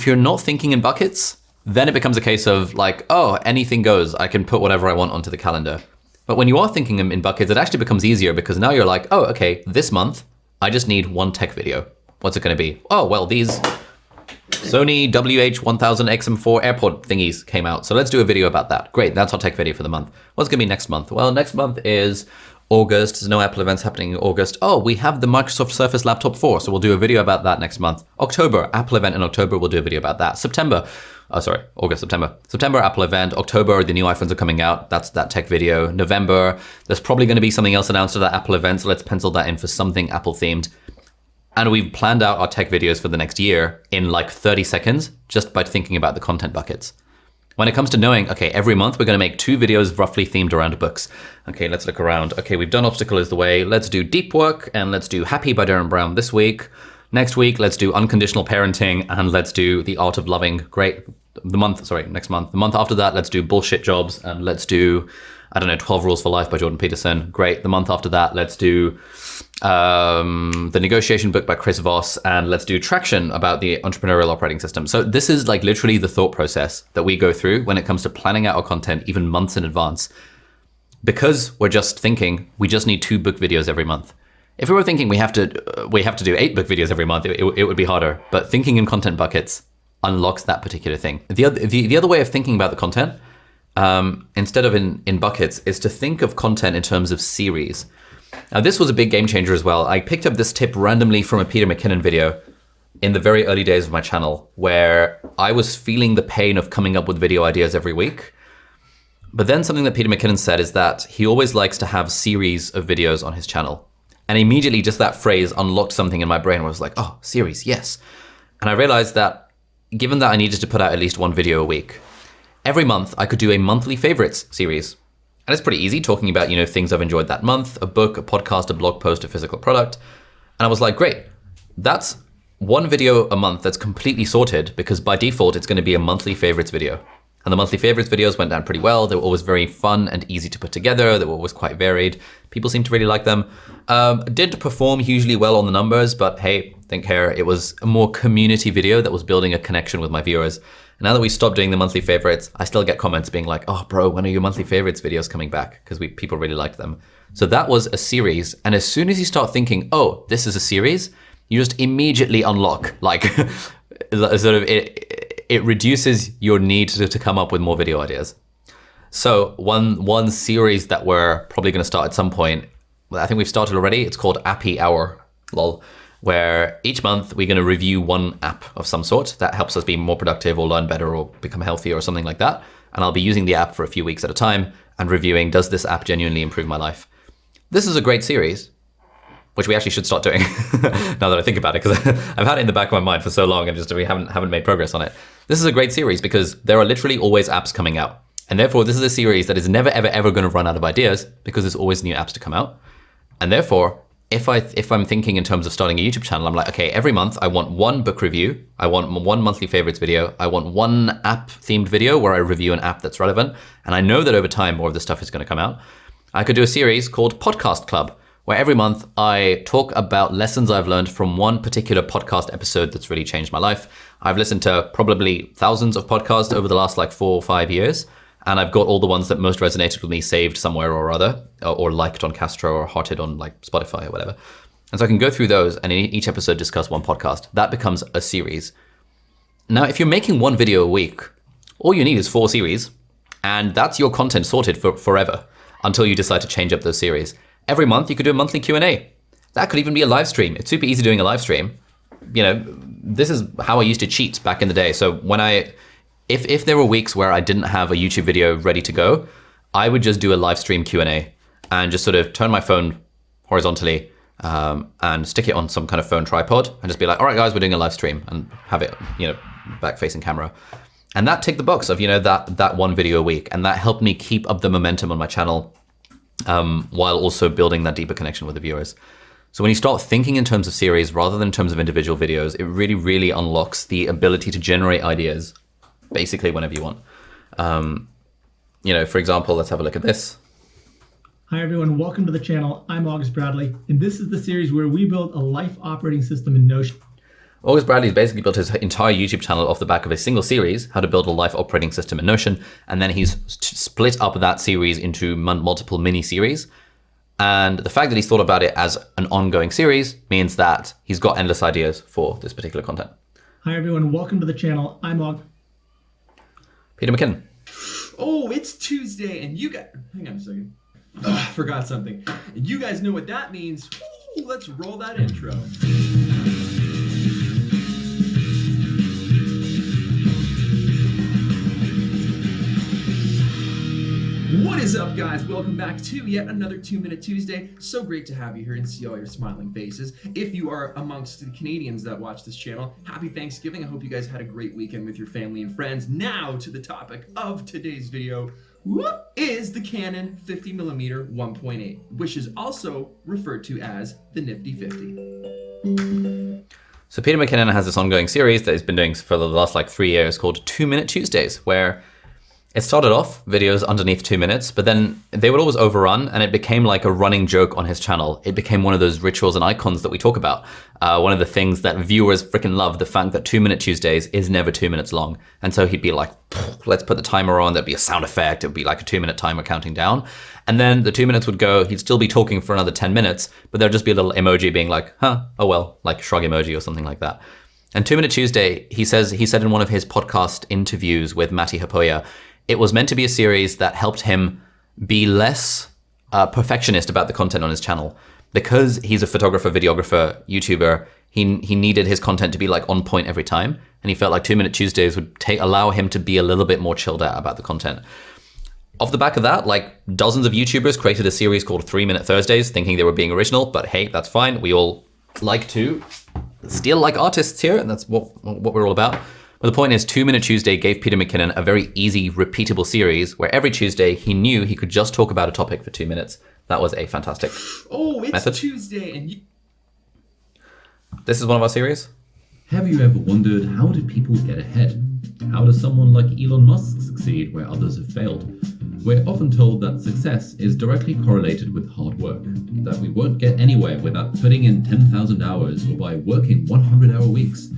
you're not thinking in buckets, then it becomes a case of like, oh, anything goes. I can put whatever I want onto the calendar. But when you are thinking in buckets, it actually becomes easier because now you're like, oh, okay, this month, I just need 1 tech video. What's it going to be? Oh, well, these Sony WH-1000XM4 AirPod thingies came out. So let's do a video about that. Great, that's our tech video for the month. What's going to be next month? Well, next month is August. There's no Apple events happening in August. Oh, we have the Microsoft Surface Laptop 4, so we'll do a video about that next month. October, Apple event in October, we'll do a video about that. August, September. September, Apple event. October, the new iPhones are coming out. That's that tech video. November, there's probably going to be something else announced at that Apple event, so let's pencil that in for something Apple themed. And we've planned out our tech videos for the next year in like 30 seconds just by thinking about the content buckets. When it comes to knowing, okay, every month we're going to make 2 videos roughly themed around books. Okay, let's look around. Okay, we've done Obstacle is the Way. Let's do Deep Work and let's do Happy by Darren Brown this week. Next week, let's do Unconditional Parenting and let's do The Art of Loving. Great. Next month. The month after that, let's do Bullshit Jobs and let's do, 12 Rules for Life by Jordan Peterson. Great. The month after that, let's do The Negotiation Book by Chris Voss, and let's do Traction about the entrepreneurial operating system. So this is like literally the thought process that we go through when it comes to planning out our content, even months in advance. Because we're just thinking we just need 2 book videos every month. If we were thinking we have to do 8 book videos every month, it would be harder. But thinking in content buckets unlocks that particular thing. The other way of thinking about the content, instead of in buckets, is to think of content in terms of series. Now, this was a big game changer as well. I picked up this tip randomly from a Peter McKinnon video in the very early days of my channel, where I was feeling the pain of coming up with video ideas every week. But then something that Peter McKinnon said is that he always likes to have series of videos on his channel. And immediately just that phrase unlocked something in my brain where I was like, oh, series, yes. And I realized that given that I needed to put out at least 1 video a week, every month I could do a monthly favorites series. And it's pretty easy talking about, things I've enjoyed that month, a book, a podcast, a blog post, a physical product. And I was like, great, that's 1 video a month that's completely sorted because by default, it's going to be a monthly favorites video. And the monthly favorites videos went down pretty well. They were always very fun and easy to put together. They were always quite varied. People seemed to really like them. Did perform hugely well on the numbers, but hey, didn't care. It was a more community video that was building a connection with my viewers. And now that we stopped doing the monthly favorites, I still get comments being like, oh, bro, when are your monthly favorites videos coming back? Because people really liked them. So that was a series. And as soon as you start thinking, oh, this is a series, you just immediately unlock, like, sort of it reduces your need to come up with more video ideas. So one series that we're probably going to start at some point, I think we've started already. It's called Appy Hour, lol, where each month we're going to review 1 app of some sort that helps us be more productive or learn better or become healthier or something like that. and I'll be using the app for a few weeks at a time and reviewing, does this app genuinely improve my life? This is a great series, which we actually should start doing now that I think about it, because I've had it in the back of my mind for so long and just we haven't made progress on it. This is a great series because there are literally always apps coming out. And therefore, this is a series that is never, ever, ever going to run out of ideas because there's always new apps to come out. And therefore, if I'm thinking in terms of starting a YouTube channel, I'm like, okay, every month I want one book review, I want one monthly favorites video, I want one app themed video where I review an app that's relevant. And I know that over time, more of this stuff is going to come out. I could do a series called Podcast Club, where every month I talk about lessons I've learned from one particular podcast episode that's really changed my life. I've listened to probably thousands of podcasts over the last like 4 or 5 years. And I've got all the ones that most resonated with me saved somewhere or other, or liked on Castro or hearted on like Spotify or whatever. And so I can go through those and in each episode discuss one podcast. That becomes a series. Now, if you're making one video a week, all you need is 4 series, and that's your content sorted for forever until you decide to change up those series. Every month you could do a monthly Q&A. That could even be a live stream. It's super easy doing a live stream. You know, this is how I used to cheat back in the day. So when If there were weeks where I didn't have a YouTube video ready to go, I would just do a live stream Q&A and just sort of turn my phone horizontally and stick it on some kind of phone tripod and just be like, all right, guys, we're doing a live stream, and have it, you know, back facing camera. And that ticked the box of, you know, that one video a week. And that helped me keep up the momentum on my channel while also building that deeper connection with the viewers. So when you start thinking in terms of series rather than in terms of individual videos, it really, really unlocks the ability to generate ideas basically whenever you want. You know, for example, let's have a look at this. Hi everyone, welcome to the channel. I'm August Bradley, and this is the series where we build a life operating system in Notion. August Bradley's basically built his entire YouTube channel off the back of a single series, how to build a life operating system in Notion, and then he's split up that series into multiple mini series. And the fact that he's thought about it as an ongoing series means that he's got endless ideas for this particular content. Hi everyone, welcome to the channel. I'm August. Peter McKinnon. Oh, it's Tuesday, and you guys... Hang on a second. Ugh, forgot something. And you guys know what that means. Ooh, let's roll that intro. What is up, guys? Welcome back to yet another 2-Minute Tuesday. So great to have you here and see all your smiling faces. If you are amongst the Canadians that watch this channel, happy Thanksgiving. I hope you guys had a great weekend with your family and friends. Now to the topic of today's video. What is the Canon 50mm 1.8, which is also referred to as the Nifty 50. So Peter McKinnon has this ongoing series that he's been doing for the last like 3 years called 2-Minute Tuesdays, where it started off videos underneath 2 minutes, but then they would always overrun, and it became like a running joke on his channel. It became one of those rituals and icons that we talk about. One of the things that viewers freaking love, the fact that 2-Minute Tuesdays is never 2 minutes long. And so he'd be like, let's put the timer on, there'd be a sound effect, it would be like a 2-minute timer counting down. And then the 2 minutes would go, he'd still be talking for another 10 minutes, but there'd just be a little emoji being like, huh, oh well, like shrug emoji or something like that. And 2-Minute Tuesday, he said in one of his podcast interviews with Matti Haapoja, it was meant to be a series that helped him be less perfectionist about the content on his channel. Because he's a photographer, videographer, YouTuber, he needed his content to be like on point every time. And he felt like 2-Minute Tuesdays would allow him to be a little bit more chilled out about the content. Off the back of that, like dozens of YouTubers created a series called 3-Minute Thursdays, thinking they were being original, but hey, that's fine. We all like to steal like artists here, and that's what we're all about. But the point is, 2-Minute Tuesday gave Peter McKinnon a very easy, repeatable series where every Tuesday he knew he could just talk about a topic for 2 minutes. That was a fantastic method. Tuesday, and This is one of our series. Have you ever wondered, how did people get ahead? How does someone like Elon Musk succeed where others have failed? We're often told that success is directly correlated with hard work, that we won't get anywhere without putting in 10,000 hours or by working 100-hour weeks.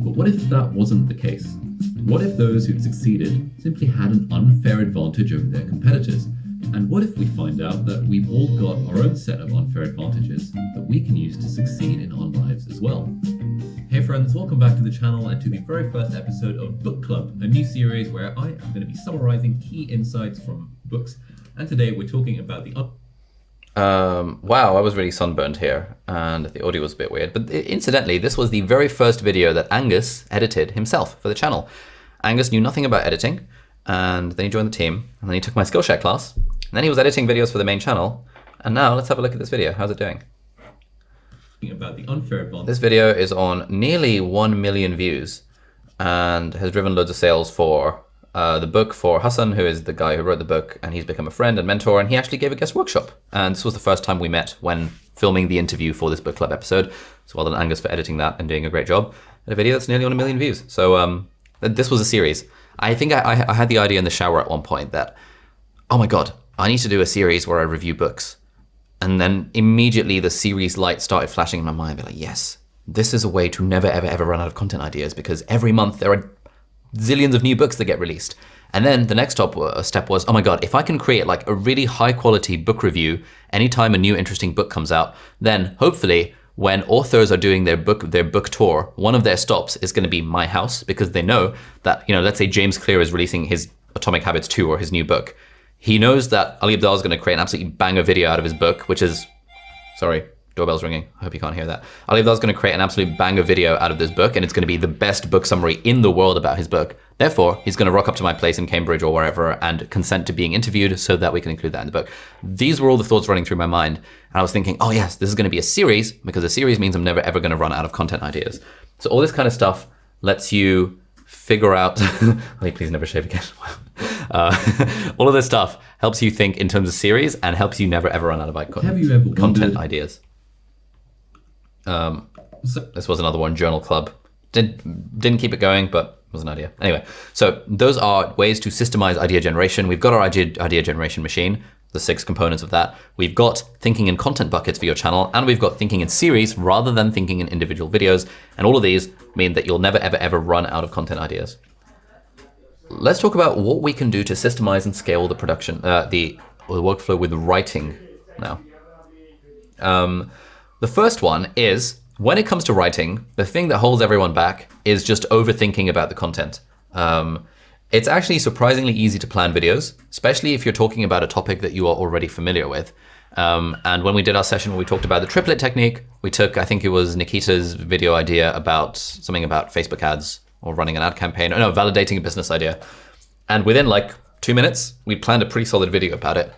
But what if that wasn't the case? What if those who'd succeeded simply had an unfair advantage over their competitors? And what if we find out that we've all got our own set of unfair advantages that we can use to succeed in our lives as well? Hey friends, welcome back to the channel and to the very first episode of Book Club, a new series where I am going to be summarizing key insights from books. And today we're talking about the... Wow, I was really sunburned here, and the audio was a bit weird. But incidentally, this was the very first video that Angus edited himself for the channel. Angus knew nothing about editing, and then he joined the team, and then he took my Skillshare class, and then he was editing videos for the main channel, and now let's have a look at this video. How's it doing? About the unfair advantage. This video is on nearly 1 million views and has driven loads of sales for the book for Hassan, who is the guy who wrote the book, and he's become a friend and mentor, and he actually gave a guest workshop. And this was the first time we met when filming the interview for this book club episode. So well done, Angus, for editing that and doing a great job at a video that's nearly on 1 million views. So this was a series. I think I had the idea in the shower at one point that, oh my God, I need to do a series where I review books. And then immediately the series light started flashing in my mind. I'd be like, yes, this is a way to never, ever, ever run out of content ideas, because every month there are zillions of new books that get released. And then the next step was, oh my God, if I can create like a really high quality book review anytime a new interesting book comes out, then hopefully when authors are doing their book tour, one of their stops is going to be my house, because they know that, let's say James Clear is releasing his Atomic Habits 2 or his new book. He knows that Ali Abdaal is going to create an absolutely banger video out of his book, which is, sorry, doorbell's ringing. I hope you can't hear that. Ali Abdaal is going to create an absolute banger video out of this book, and it's going to be the best book summary in the world about his book. Therefore, he's going to rock up to my place in Cambridge or wherever and consent to being interviewed so that we can include that in the book. These were all the thoughts running through my mind. And I was thinking, oh yes, this is going to be a series, because a series means I'm never ever going to run out of content ideas. So all this kind of stuff lets you figure out, please never shave again. All of this stuff helps you think in terms of series and helps you never ever run out of Have you ever content wondered- ideas. This was another one, Journal Club. Didn't keep it going, but it was an idea. Anyway, so those are ways to systemize idea generation. We've got our idea generation machine, the 6 components of that. We've got thinking in content buckets for your channel, and we've got thinking in series rather than thinking in individual videos. And all of these mean that you'll never, ever, ever run out of content ideas. Let's talk about what we can do to systemize and scale the production, the workflow with writing now. The first one is, when it comes to writing, the thing that holds everyone back is just overthinking about the content. It's actually surprisingly easy to plan videos, especially if you're talking about a topic that you are already familiar with. And when we did our session where we talked about the triplet technique, we took, I think it was Nikita's video idea about something about Facebook ads or running an ad campaign, no, validating a business idea. And within like 2 minutes, we planned a pretty solid video about it.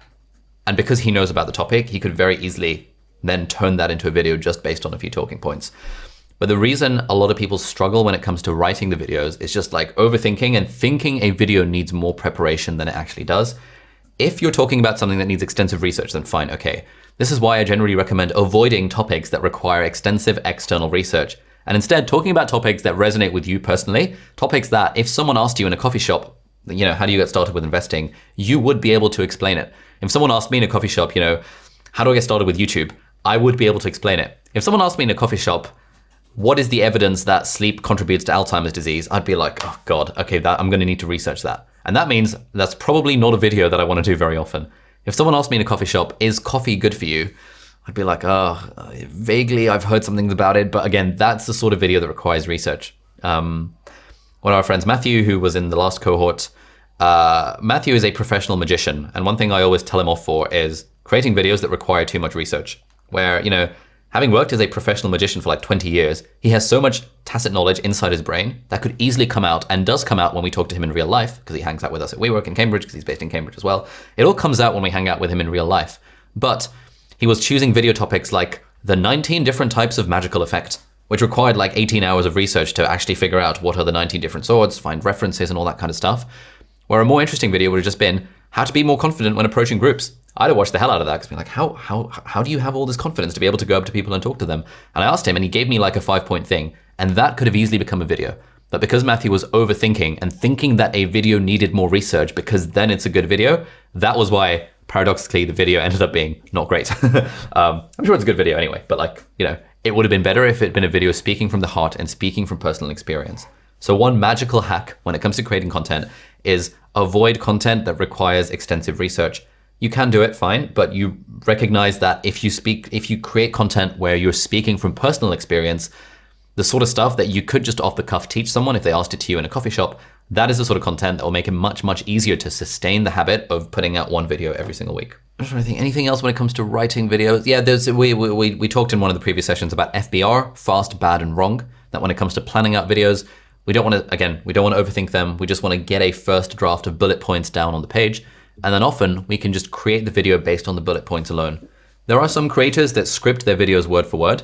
And because he knows about the topic, he could very easily then turn that into a video just based on a few talking points. But the reason a lot of people struggle when it comes to writing the videos is just like overthinking and thinking a video needs more preparation than it actually does. If you're talking about something that needs extensive research, then fine, okay. This is why I generally recommend avoiding topics that require extensive external research, and instead talking about topics that resonate with you personally, topics that if someone asked you in a coffee shop, how do you get started with investing, you would be able to explain it. If someone asked me in a coffee shop, how do I get started with YouTube? I would be able to explain it. If someone asked me in a coffee shop, what is the evidence that sleep contributes to Alzheimer's disease? I'd be like, oh God, okay, I'm gonna need to research that. And that means that's probably not a video that I wanna do very often. If someone asked me in a coffee shop, is coffee good for you? I'd be like, vaguely I've heard something about it, but again, that's the sort of video that requires research. One of our friends, Matthew, who was in the last cohort, Matthew is a professional magician. And one thing I always tell him off for is creating videos that require too much research. Where, having worked as a professional magician for like 20 years, he has so much tacit knowledge inside his brain that could easily come out, and does come out when we talk to him in real life, because he hangs out with us at WeWork in Cambridge, because he's based in Cambridge as well. It all comes out when we hang out with him in real life. But he was choosing video topics like the 19 different types of magical effect, which required like 18 hours of research to actually figure out what are the 19 different swords, find references and all that kind of stuff. Where a more interesting video would have just been how to be more confident when approaching groups. I'd have watched the hell out of that, because I'd be like, how do you have all this confidence to be able to go up to people and talk to them? And I asked him, and he gave me like a 5-point thing, and that could have easily become a video. But because Matthew was overthinking and thinking that a video needed more research because then it's a good video, that was why, paradoxically, the video ended up being not great. I'm sure it's a good video anyway, but it would have been better if it had been a video speaking from the heart and speaking from personal experience. So one magical hack when it comes to creating content is avoid content that requires extensive research. You can do it, fine, but you recognize that if you create content where you're speaking from personal experience, the sort of stuff that you could just off the cuff teach someone if they asked it to you in a coffee shop, that is the sort of content that will make it much, much easier to sustain the habit of putting out one video every single week. I'm trying to think, anything else when it comes to writing videos? Yeah, we talked in one of the previous sessions about FBR, fast, bad, and wrong, that when it comes to planning out videos, We don't want to, again, we don't want to overthink them. We just want to get a first draft of bullet points down on the page. And then often we can just create the video based on the bullet points alone. There are some creators that script their videos word for word.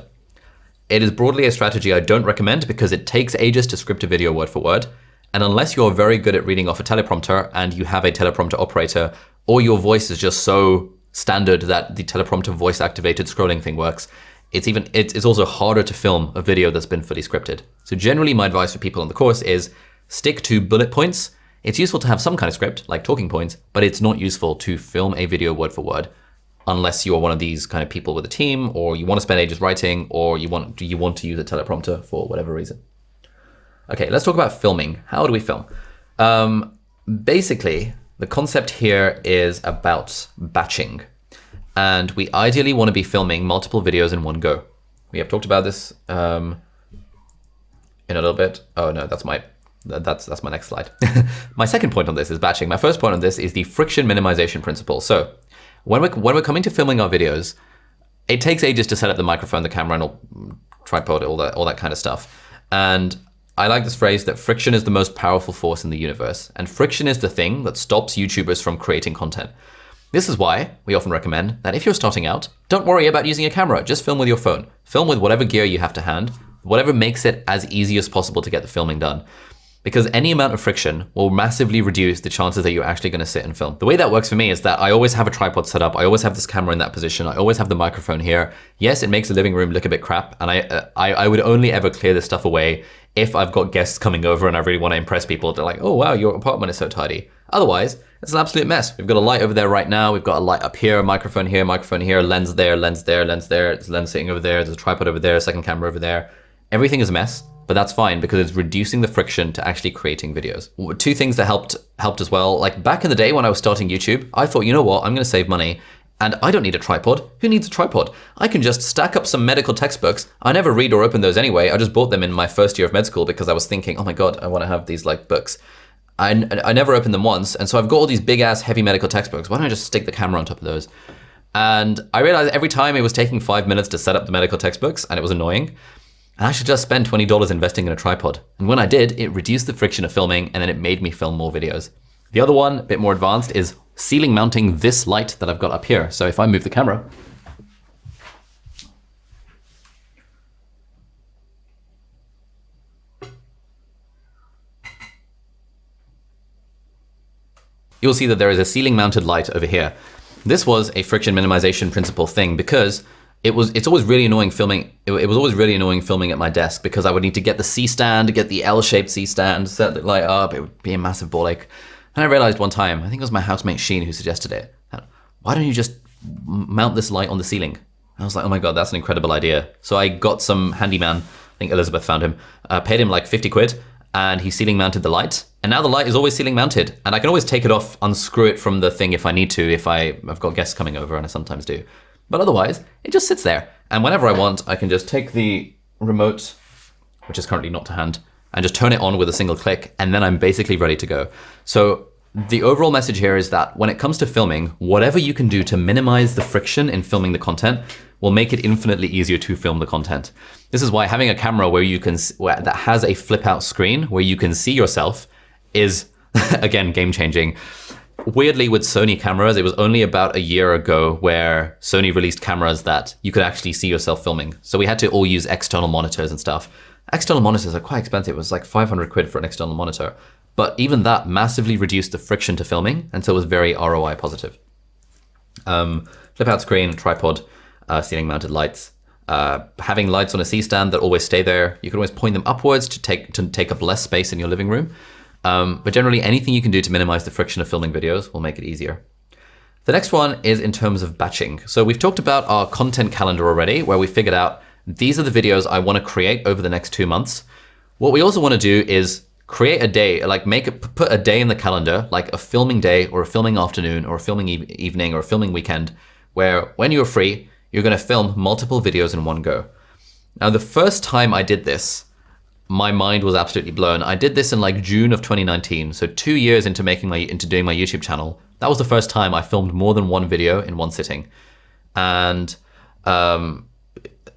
It is broadly a strategy I don't recommend because it takes ages to script a video word for word. And unless you're very good at reading off a teleprompter and you have a teleprompter operator, or your voice is just so standard that the teleprompter voice activated scrolling thing works, it's also harder to film a video that's been fully scripted. So generally my advice for people on the course is stick to bullet points. It's useful to have some kind of script like talking points, but it's not useful to film a video word for word unless you are one of these kind of people with a team, or you want to spend ages writing, or you want to use a teleprompter for whatever reason. Okay, let's talk about filming. How do we film? Basically, the concept here is about batching. And we ideally want to be filming multiple videos in one go. We have talked about this in a little bit. Oh no, that's my next slide. My second point on this is batching. My first point on this is the friction minimization principle. So when we're coming to filming our videos, it takes ages to set up the microphone, the camera, and all, tripod, all that kind of stuff. And I like this phrase that friction is the most powerful force in the universe. And friction is the thing that stops YouTubers from creating content. This is why we often recommend that if you're starting out, don't worry about using a camera, just film with your phone. Film with whatever gear you have to hand, whatever makes it as easy as possible to get the filming done. Because any amount of friction will massively reduce the chances that you're actually going to sit and film. The way that works for me is that I always have a tripod set up. I always have this camera in that position. I always have the microphone here. Yes, it makes the living room look a bit crap. And I would only ever clear this stuff away if I've got guests coming over and I really want to impress people. They're like, oh, wow, your apartment is so tidy. Otherwise, it's an absolute mess. We've got a light over there right now. We've got a light up here, microphone here, lens there, lens there, lens there. There's a lens sitting over there. There's a tripod over there, a second camera over there. Everything is a mess. But that's fine because it's reducing the friction to actually creating videos. Two things that helped as well. Like back in the day when I was starting YouTube, I thought, you know what, I'm gonna save money and I don't need a tripod. Who needs a tripod? I can just stack up some medical textbooks. I never read or open those anyway. I just bought them in my first year of med school because I was thinking, oh my God, I wanna have these like books. I never opened them once. And so I've got all these big ass heavy medical textbooks. Why don't I just stick the camera on top of those? And I realized every time it was taking 5 minutes to set up the medical textbooks and it was annoying. And I should just spend $20 investing in a tripod. And when I did, it reduced the friction of filming and then it made me film more videos. The other one, a bit more advanced, is ceiling mounting this light that I've got up here. So if I move the camera, you'll see that there is a ceiling mounted light over here. This was a friction minimization principle thing because it's always really annoying filming. It was always really annoying filming at my desk because I would need to get the C stand, get the L-shaped C stand, set the light up. It would be a massive ball ache. And I realized one time, I think it was my housemate Sheen who suggested it, that, why don't you just mount this light on the ceiling? And I was like, oh my God, that's an incredible idea. So I got some handyman, I think Elizabeth found him, paid him like 50 quid and he ceiling mounted the light. And now the light is always ceiling mounted and I can always take it off, unscrew it from the thing if I need to, if I've got guests coming over, and I sometimes do. But otherwise, it just sits there. And whenever I want, I can just take the remote, which is currently not to hand, and just turn it on with a single click, and then I'm basically ready to go. So the overall message here is that when it comes to filming, whatever you can do to minimize the friction in filming the content will make it infinitely easier to film the content. This is why having a camera that has a flip out screen where you can see yourself is, again, game changing. Weirdly, with Sony cameras, it was only about a year ago where Sony released cameras that you could actually see yourself filming. So we had to all use external monitors and stuff. External monitors are quite expensive. It was like 500 quid for an external monitor. But even that massively reduced the friction to filming, and so it was very ROI positive. Flip out screen, tripod, ceiling mounted lights. Having lights on a C-stand that always stay there. You can always point them upwards to take up less space in your living room. But generally anything you can do to minimize the friction of filming videos will make it easier. The next one is in terms of batching. So we've talked about our content calendar already, where we figured out these are the videos I want to create over the next 2 months. What we also want to do is create a day, like put a day in the calendar, like a filming day or a filming afternoon or a filming evening or a filming weekend, where when you're free, you're going to film multiple videos in one go. Now, the first time I did this, my mind was absolutely blown. I did this in like June of 2019. So 2 years into doing my YouTube channel. That was the first time I filmed more than one video in one sitting. And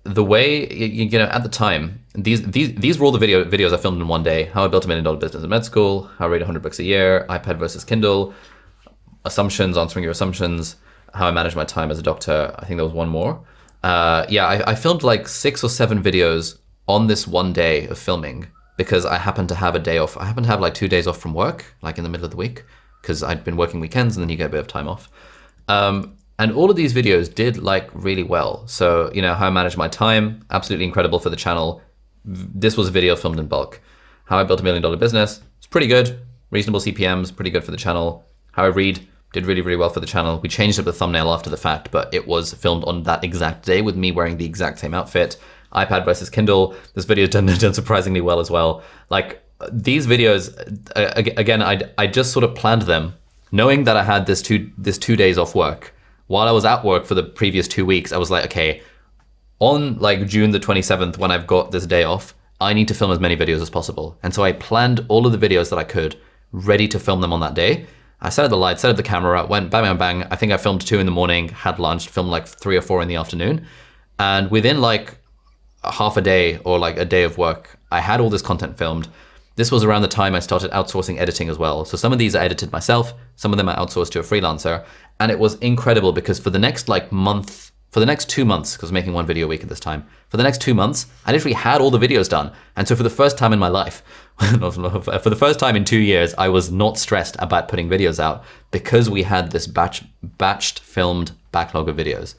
the way, you know, at the time, these were all the videos I filmed in one day. How I built $1 million business in med school, how I read 100 books a year, iPad versus Kindle, assumptions, answering your assumptions, how I manage my time as a doctor. I think there was one more. I filmed like 6 or 7 videos on this one day of filming because I happened to have a day off. I happened to have like 2 days off from work, like in the middle of the week, because I'd been working weekends and then you get a bit of time off. And all of these videos did like really well. So, you know, how I manage my time, absolutely incredible for the channel. This was a video filmed in bulk. How I built $1 million business, it's pretty good. Reasonable CPMs, pretty good for the channel. How I read, did really, really well for the channel. We changed up the thumbnail after the fact, but it was filmed on that exact day with me wearing the exact same outfit. iPad versus Kindle, this video's done surprisingly well as well. Like these videos, again, I just sort of planned them knowing that I had this two days off work. While I was at work for the previous 2 weeks, I was like, okay, on like June the 27th, when I've got this day off, I need to film as many videos as possible. And so I planned all of the videos that I could, ready to film them on that day. I set up the lights, set up the camera, went bang, bang, bang. I think I filmed 2 in the morning, had lunch, filmed like 3 or 4 in the afternoon. And within like half a day or like a day of work, I had all this content filmed. This was around the time I started outsourcing editing as well. So some of these I edited myself, some of them I outsourced to a freelancer. And it was incredible because for the next like month, for the next 2 months, because I was making 1 video a week at this time, for the next 2 months, I literally had all the videos done. And so for the first time in my life, for the first time in 2 years, I was not stressed about putting videos out because we had this batched filmed backlog of videos.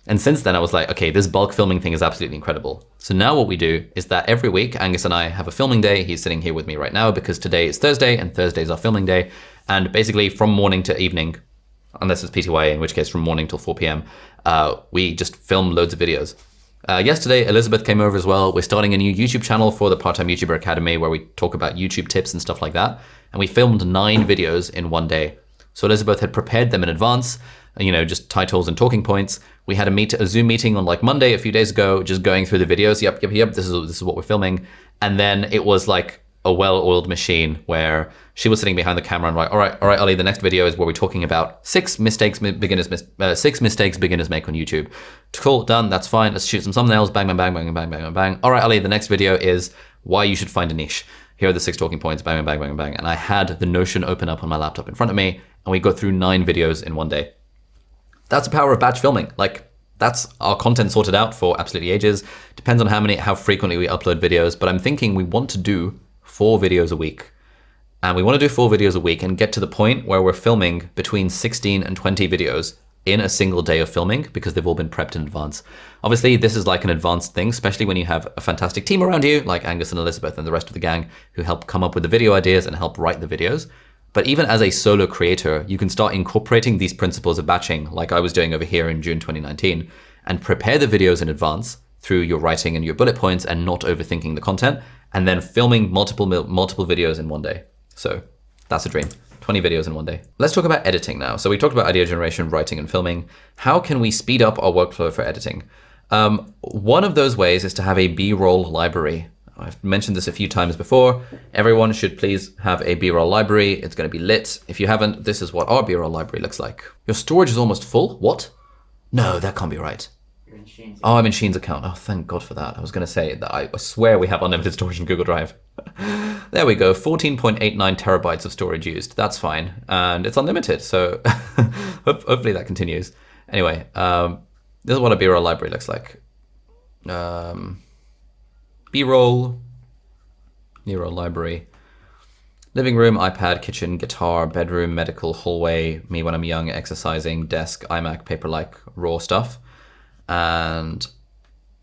And since then I was like, okay, this bulk filming thing is absolutely incredible. So now what we do is that every week, Angus and I have a filming day. He's sitting here with me right now because today is Thursday and Thursday is our filming day. And basically from morning to evening, unless it's PTYA, in which case from morning till 4 p.m., we just film loads of videos. Yesterday, Elizabeth came over as well. We're starting a new YouTube channel for the Part-Time YouTuber Academy where we talk about YouTube tips and stuff like that. And we filmed 9 videos in one day. So Elizabeth had prepared them in advance, you know, just titles and talking points. We had a Zoom meeting on like Monday a few days ago, just going through the videos. Yep, this is what we're filming. And then it was like a well-oiled machine where she was sitting behind the camera and like, all right, Ollie, the next video is where we're talking about 6 mistakes beginners make on YouTube. Cool, done, that's fine. Let's shoot some thumbnails, bang, bang, bang, bang, bang, bang, bang. All right, Ollie, the next video is why you should find a niche. Here are the 6 talking points, bang, bang, bang, bang, bang. And I had the Notion open up on my laptop in front of me and we got through 9 videos in one day. That's the power of batch filming. Like that's our content sorted out for absolutely ages. Depends on how frequently we upload videos, but I'm thinking we want to do 4 videos a week. And we want to do 4 videos a week and get to the point where we're filming between 16 and 20 videos in a single day of filming because they've all been prepped in advance. Obviously, this is like an advanced thing, especially when you have a fantastic team around you, like Angus and Elizabeth and the rest of the gang who help come up with the video ideas and help write the videos. But even as a solo creator, you can start incorporating these principles of batching like I was doing over here in June 2019 and prepare the videos in advance through your writing and your bullet points and not overthinking the content and then filming multiple videos in one day. So that's a dream. 20 videos in one day. Let's talk about editing now. So we talked about idea generation, writing and filming. How can we speed up our workflow for editing? One of those ways is to have a B-roll library. I've mentioned this a few times before. Everyone should please have a B-roll library. It's going to be lit. If you haven't, this is what our B-roll library looks like. Your storage is almost full? What? No, that can't be right. You're in Shane's Oh, I'm in Sheen's account. Oh, thank God for that. I was going to say that I swear we have unlimited storage in Google Drive. There we go. 14.89 terabytes of storage used. That's fine. And it's unlimited. So hopefully that continues. Anyway, this is what a B-roll library looks like. B-roll, B-roll library, living room, iPad, kitchen, guitar, bedroom, medical, hallway, me when I'm young, exercising, desk, iMac, Paperlike, raw stuff. And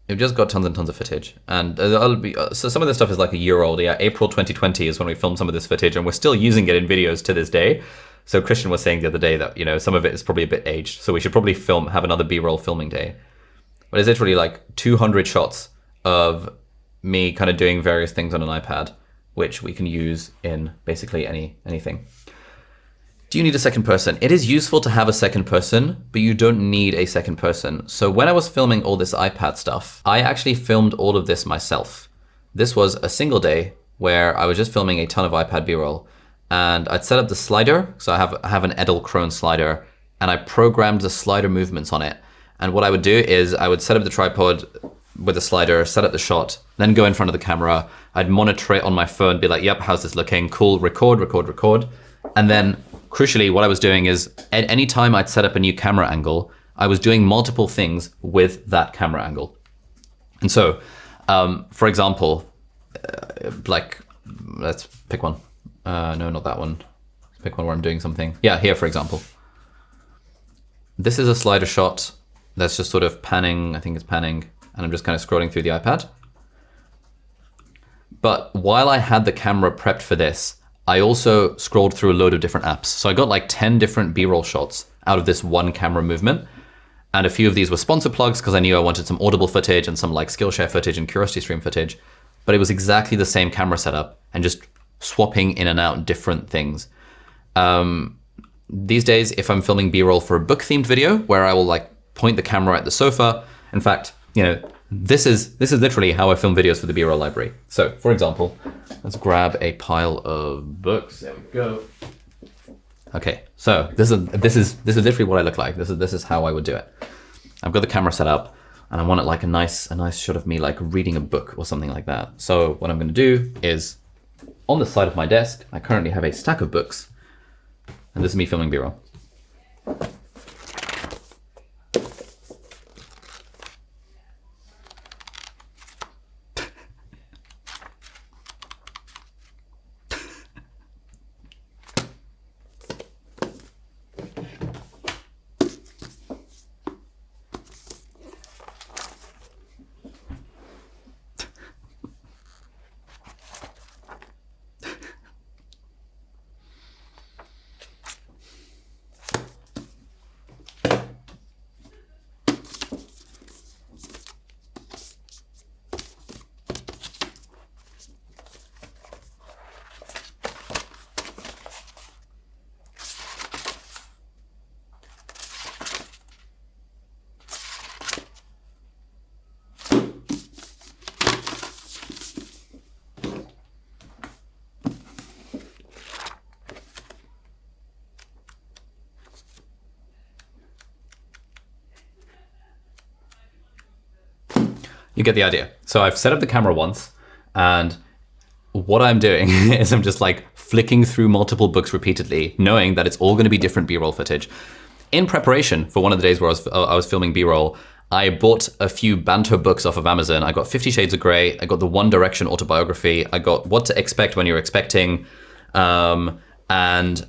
we've just got tons and tons of footage. And so some of this stuff is like a year old. Yeah, April 2020 is when we filmed some of this footage and we're still using it in videos to this day. So Christian was saying the other day that, you know, some of it is probably a bit aged. So we should probably have another B-roll filming day. But it's literally like 200 shots of me kind of doing various things on an iPad, which we can use in basically anything. Do you need a second person? It is useful to have a second person, but you don't need a second person. So when I was filming all this iPad stuff, I actually filmed all of this myself. This was a single day where I was just filming a ton of iPad B-roll and I'd set up the slider. So I have an Edelkrone slider and I programmed the slider movements on it. And what I would do is I would set up the tripod, with a slider, set up the shot, then go in front of the camera. I'd monitor it on my phone, be like, yep, how's this looking? Cool, record. And then crucially, what I was doing is at any time I'd set up a new camera angle, I was doing multiple things with that camera angle. And so, for example, like, let's pick one. No, not that one. Let's pick one where I'm doing something. Yeah, here, for example. This is a slider shot that's just sort of panning. I think it's panning. And I'm just kind of scrolling through the iPad. But while I had the camera prepped for this, I also scrolled through a load of different apps. So I got like 10 different B-roll shots out of this one camera movement. And a few of these were sponsor plugs because I knew I wanted some Audible footage and some like Skillshare footage and CuriosityStream footage. But it was exactly the same camera setup and just swapping in and out different things. These days, if I'm filming B-roll for a book-themed video where I will like point the camera at the sofa, in fact, you know, this is literally how I film videos for the B-roll library. So, for example, let's grab a pile of books. There we go. Okay, so this is literally what I look like. This is how I would do it. I've got the camera set up, and I want it like a nice shot of me like reading a book or something like that. So what I'm going to do is, on the side of my desk, I currently have a stack of books, and this is me filming B-roll. You get the idea. So I've set up the camera once, and what I'm doing is I'm just like flicking through multiple books repeatedly, knowing that it's all going to be different B-roll footage. In preparation for one of the days where I was filming B-roll, I bought a few banter books off of Amazon. I got 50 Shades of Grey, I got the One Direction autobiography, I got What to Expect When You're Expecting, and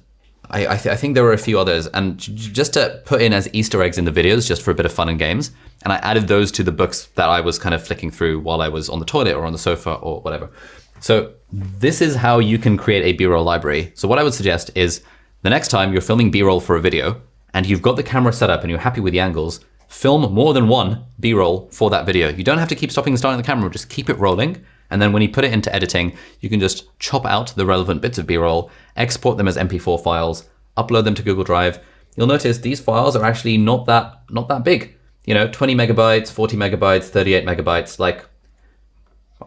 I think there were a few others. And just to put in as Easter eggs in the videos, just for a bit of fun and games, and I added those to the books that I was kind of flicking through while I was on the toilet or on the sofa or whatever. So this is how you can create a B-roll library. So what I would suggest is the next time you're filming B-roll for a video and you've got the camera set up and you're happy with the angles, film more than one B-roll for that video. You don't have to keep stopping and starting the camera, just keep it rolling. And then when you put it into editing, you can just chop out the relevant bits of B-roll, export them as MP4 files, upload them to Google Drive. You'll notice these files are actually not that big. You know, 20 megabytes, 40 megabytes, 38 megabytes. Like,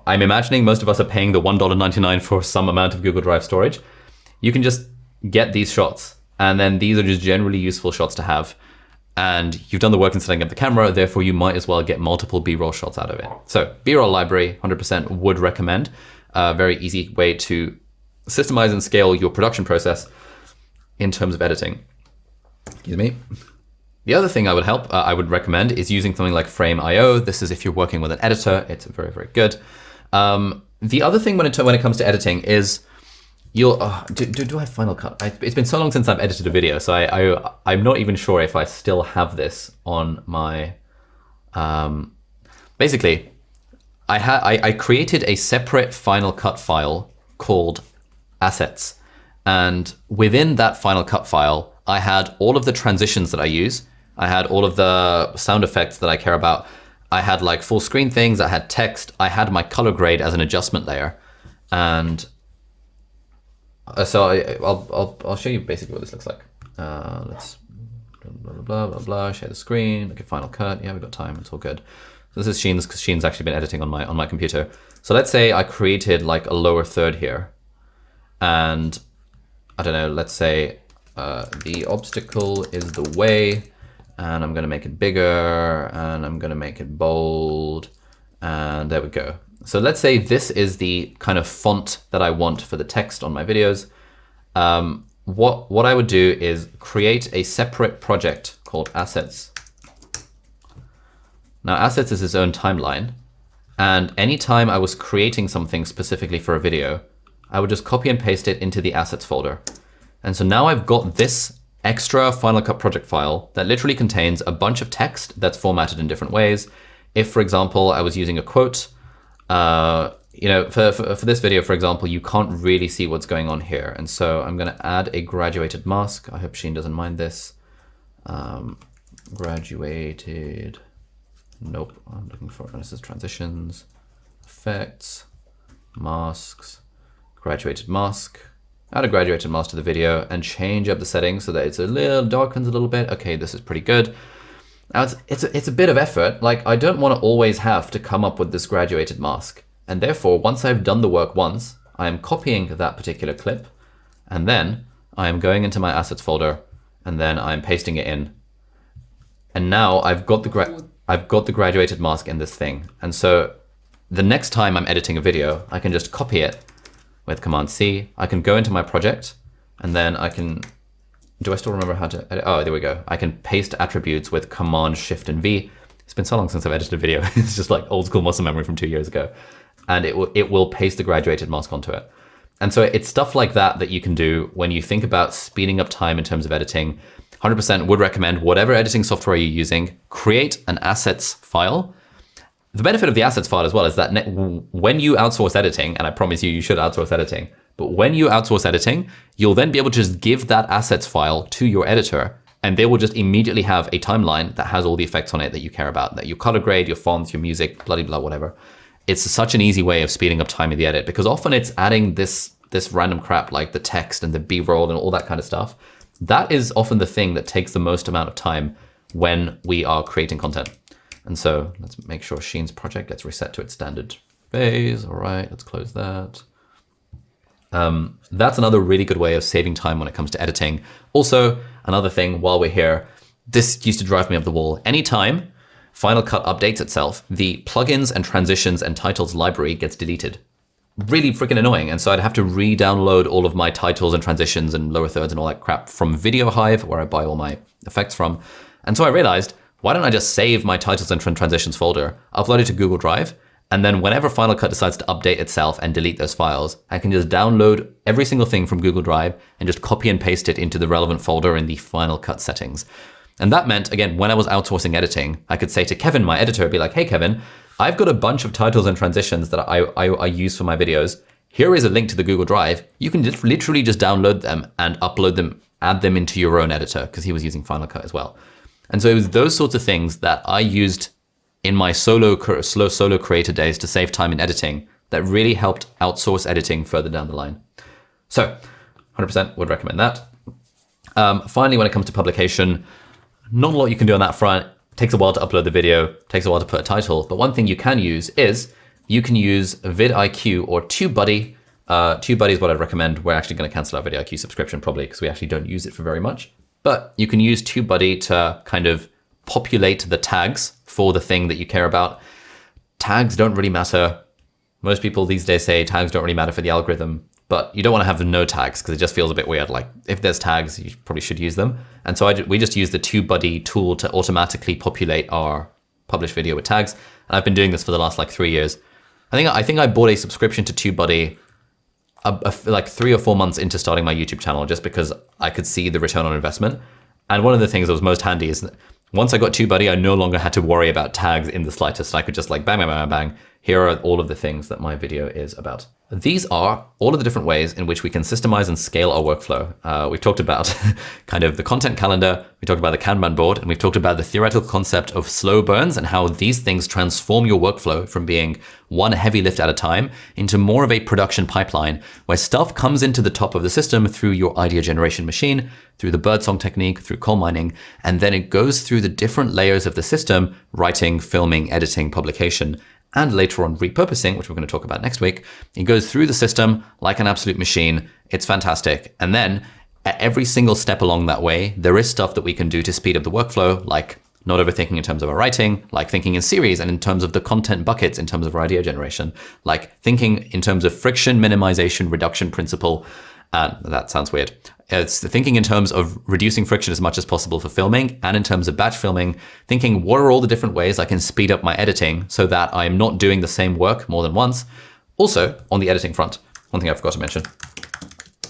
I'm imagining most of us are paying the $1.99 for some amount of Google Drive storage. You can just get these shots, and then these are just generally useful shots to have. And you've done the work in setting up the camera, therefore you might as well get multiple B-roll shots out of it. So B-roll library, 100% would recommend. A very easy way to systemize and scale your production process in terms of editing. Excuse me. The other thing I would recommend is using something like Frame.io. This is if you're working with an editor, it's very, very good. The other thing when it comes to editing is do I have Final Cut? It's been so long since I've edited a video, so I'm not even sure if I still have this on my, basically, I created a separate Final Cut file called assets. And within that Final Cut file, I had all of the transitions that I use. I had all of the sound effects that I care about. I had like full screen things. I had text. I had my color grade as an adjustment layer. And so I'll show you basically what this looks like. Let's blah, blah, blah, share the screen. Okay, Final Cut. Yeah, we've got time. It's all good. So this is Sheen's, because Sheen's actually been editing on my computer. So let's say I created like a lower third here. And I don't know, let's say the obstacle is the way, and I'm going to make it bigger, and I'm going to make it bold, And there we go. So let's say this is the kind of font that I want for the text on my videos. What I would do is create a separate project called Assets. Now Assets is its own timeline. And anytime I was creating something specifically for a video, I would just copy and paste it into the Assets folder. And so now I've got this extra Final Cut project file that literally contains a bunch of text that's formatted in different ways. If, for example, I was using a quote, you know, for this video, for example, you can't really see what's going on here. And so I'm going to add a graduated mask. I hope Sheen doesn't mind this. Graduated. Nope. I'm looking for, this is transitions, effects, masks, graduated mask. Add a graduated mask to the video and change up the settings so that it's a little darkens a little bit. Okay, this is pretty good. Now it's a bit of effort. Like I don't want to always have to come up with this graduated mask. And therefore, once I've done the work once, I am copying that particular clip and then I am going into my assets folder and then I'm pasting it in. And now I've got the graduated mask in this thing. And so the next time I'm editing a video, I can just copy it with Command C. I can go into my project and then I can, do I still remember how to edit? Oh, there we go. I can paste attributes with Command Shift and V. It's been so long since I've edited a video. It's just like old school muscle memory from 2 years ago. And it will paste the graduated mask onto it. And so it's stuff like that that you can do when you think about speeding up time in terms of editing. 100% would recommend whatever editing software you're using, create an assets file. The benefit of the assets file as well is that when you outsource editing, and I promise you should outsource editing, but when you outsource editing, you'll then be able to just give that assets file to your editor and they will just immediately have a timeline that has all the effects on it that you care about, that your color grade, your fonts, your music, bloody blah, whatever. It's such an easy way of speeding up time in the edit because often it's adding this random crap like the text and the B-roll and all that kind of stuff. That is often the thing that takes the most amount of time when we are creating content. And so let's make sure Sheen's project gets reset to its standard phase. All right, let's close that. That's another really good way of saving time when it comes to editing. Also, another thing while we're here, this used to drive me up the wall. Anytime Final Cut updates itself, the plugins and transitions and titles library gets deleted. Really freaking annoying. And so I'd have to re-download all of my titles and transitions and lower thirds and all that crap from VideoHive, where I buy all my effects from. And so I realized, why don't I just save my titles and transitions folder, upload it to Google Drive, and then whenever Final Cut decides to update itself and delete those files, I can just download every single thing from Google Drive and just copy and paste it into the relevant folder in the Final Cut settings. And that meant, again, when I was outsourcing editing, I could say to Kevin, my editor, be like, hey, Kevin, I've got a bunch of titles and transitions that I use for my videos. Here is a link to the Google Drive. You can just literally just download them and upload them, add them into your own editor, because he was using Final Cut as well. And so it was those sorts of things that I used in my solo creator days to save time in editing that really helped outsource editing further down the line. So 100% would recommend that. Finally, when it comes to publication, not a lot you can do on that front. It takes a while to upload the video, takes a while to put a title, but one thing you can use is you can use vidIQ or TubeBuddy. TubeBuddy is what I'd recommend. We're actually going to cancel our vidIQ subscription probably because we actually don't use it for very much. But you can use TubeBuddy to kind of populate the tags for the thing that you care about. Tags don't really matter. Most people these days say tags don't really matter for the algorithm, but you don't want to have no tags because it just feels a bit weird. Like if there's tags, you probably should use them. And so we just use the TubeBuddy tool to automatically populate our published video with tags. And I've been doing this for the last like 3 years. I think I bought a subscription to TubeBuddy like 3 or 4 months into starting my YouTube channel just because I could see the return on investment. And one of the things that was most handy is that once I got TubeBuddy, I no longer had to worry about tags in the slightest. I could just like bang, bang, bang, bang. Here are all of the things that my video is about. These are all of the different ways in which we can systemize and scale our workflow. We've talked about kind of the content calendar, we talked about the Kanban board, and we've talked about the theoretical concept of slow burns and how these things transform your workflow from being one heavy lift at a time into more of a production pipeline where stuff comes into the top of the system through your idea generation machine, through the birdsong technique, through coal mining, and then it goes through the different layers of the system, writing, filming, editing, publication, and later on repurposing, which we're going to talk about next week. It goes through the system like an absolute machine. It's fantastic. And then at every single step along that way, there is stuff that we can do to speed up the workflow, like not overthinking in terms of our writing, like thinking in series and in terms of the content buckets in terms of our idea generation, like thinking in terms of friction minimization reduction principle. That sounds weird. It's the thinking in terms of reducing friction as much as possible for filming, and in terms of batch filming, thinking what are all the different ways I can speed up my editing so that I'm not doing the same work more than once. Also, on the editing front, one thing I forgot to mention,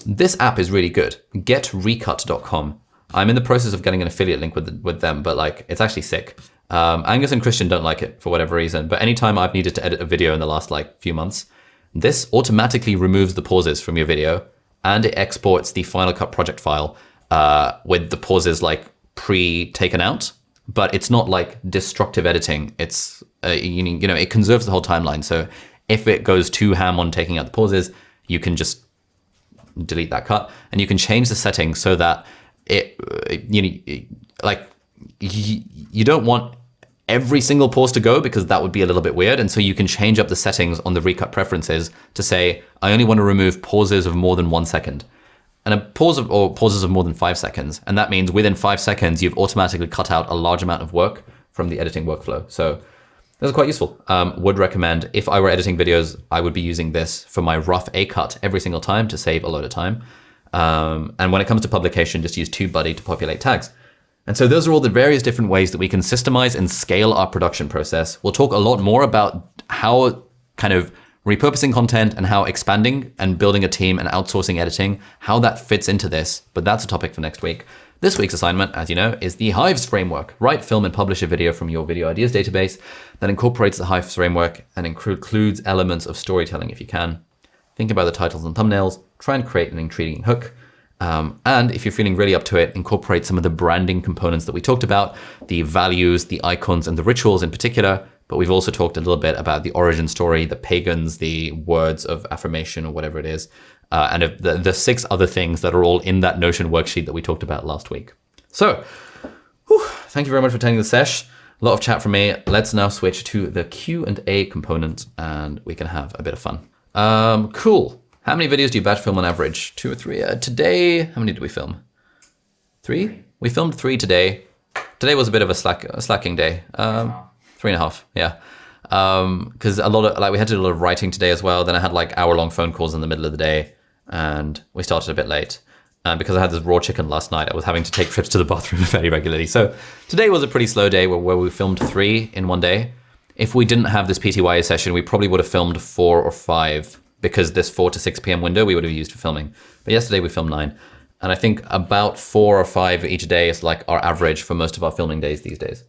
this app is really good, getrecut.com. I'm in the process of getting an affiliate link with them, but like it's actually sick. Angus and Christian don't like it for whatever reason, but anytime I've needed to edit a video in the last like few months, this automatically removes the pauses from your video, and it exports the Final Cut project file with the pauses like pre-taken out, but it's not like destructive editing. It's, it conserves the whole timeline. So if it goes too ham on taking out the pauses, you can just delete that cut, and you can change the settings so that you don't want every single pause to go, because that would be a little bit weird. And so you can change up the settings on the recut preferences to say, I only want to remove pauses of more than 1 second, and pauses of more than 5 seconds. And that means within 5 seconds, you've automatically cut out a large amount of work from the editing workflow. So this is quite useful. Would recommend, if I were editing videos, I would be using this for my rough A cut every single time to save a load of time. And when it comes to publication, just use TubeBuddy to populate tags. And so those are all the various different ways that we can systemize and scale our production process. We'll talk a lot more about how kind of repurposing content and how expanding and building a team and outsourcing editing, how that fits into this, but that's a topic for next week. This week's assignment, as you know, is the Hives framework. Write, film, and publish a video from your video ideas database that incorporates the Hives framework and includes elements of storytelling if you can. Think about the titles and thumbnails, try and create an intriguing hook. And if you're feeling really up to it, incorporate some of the branding components that we talked about, the values, the icons, and the rituals in particular. But we've also talked a little bit about the origin story, the pagans, the words of affirmation or whatever it is, and the 6 other things that are all in that Notion worksheet that we talked about last week. So, thank you very much for attending the sesh. A lot of chat from me. Let's now switch to the Q&A component, and we can have a bit of fun. Cool. How many videos do you batch film on average? 2 or 3? Today, how many did we film? 3? We filmed 3 today. Today was a bit of a slacking day. 3.5, yeah. Because we had to do a lot of writing today as well. Then I had like hour-long phone calls in the middle of the day, and we started a bit late. And because I had this raw chicken last night, I was having to take trips to the bathroom very regularly. So today was a pretty slow day where we filmed 3 in one day. If we didn't have this PTYA session, we probably would have filmed 4 or 5, because this 4 to 6 p.m. window we would have used for filming. But yesterday we filmed 9. And I think about 4 or 5 each day is like our average for most of our filming days these days.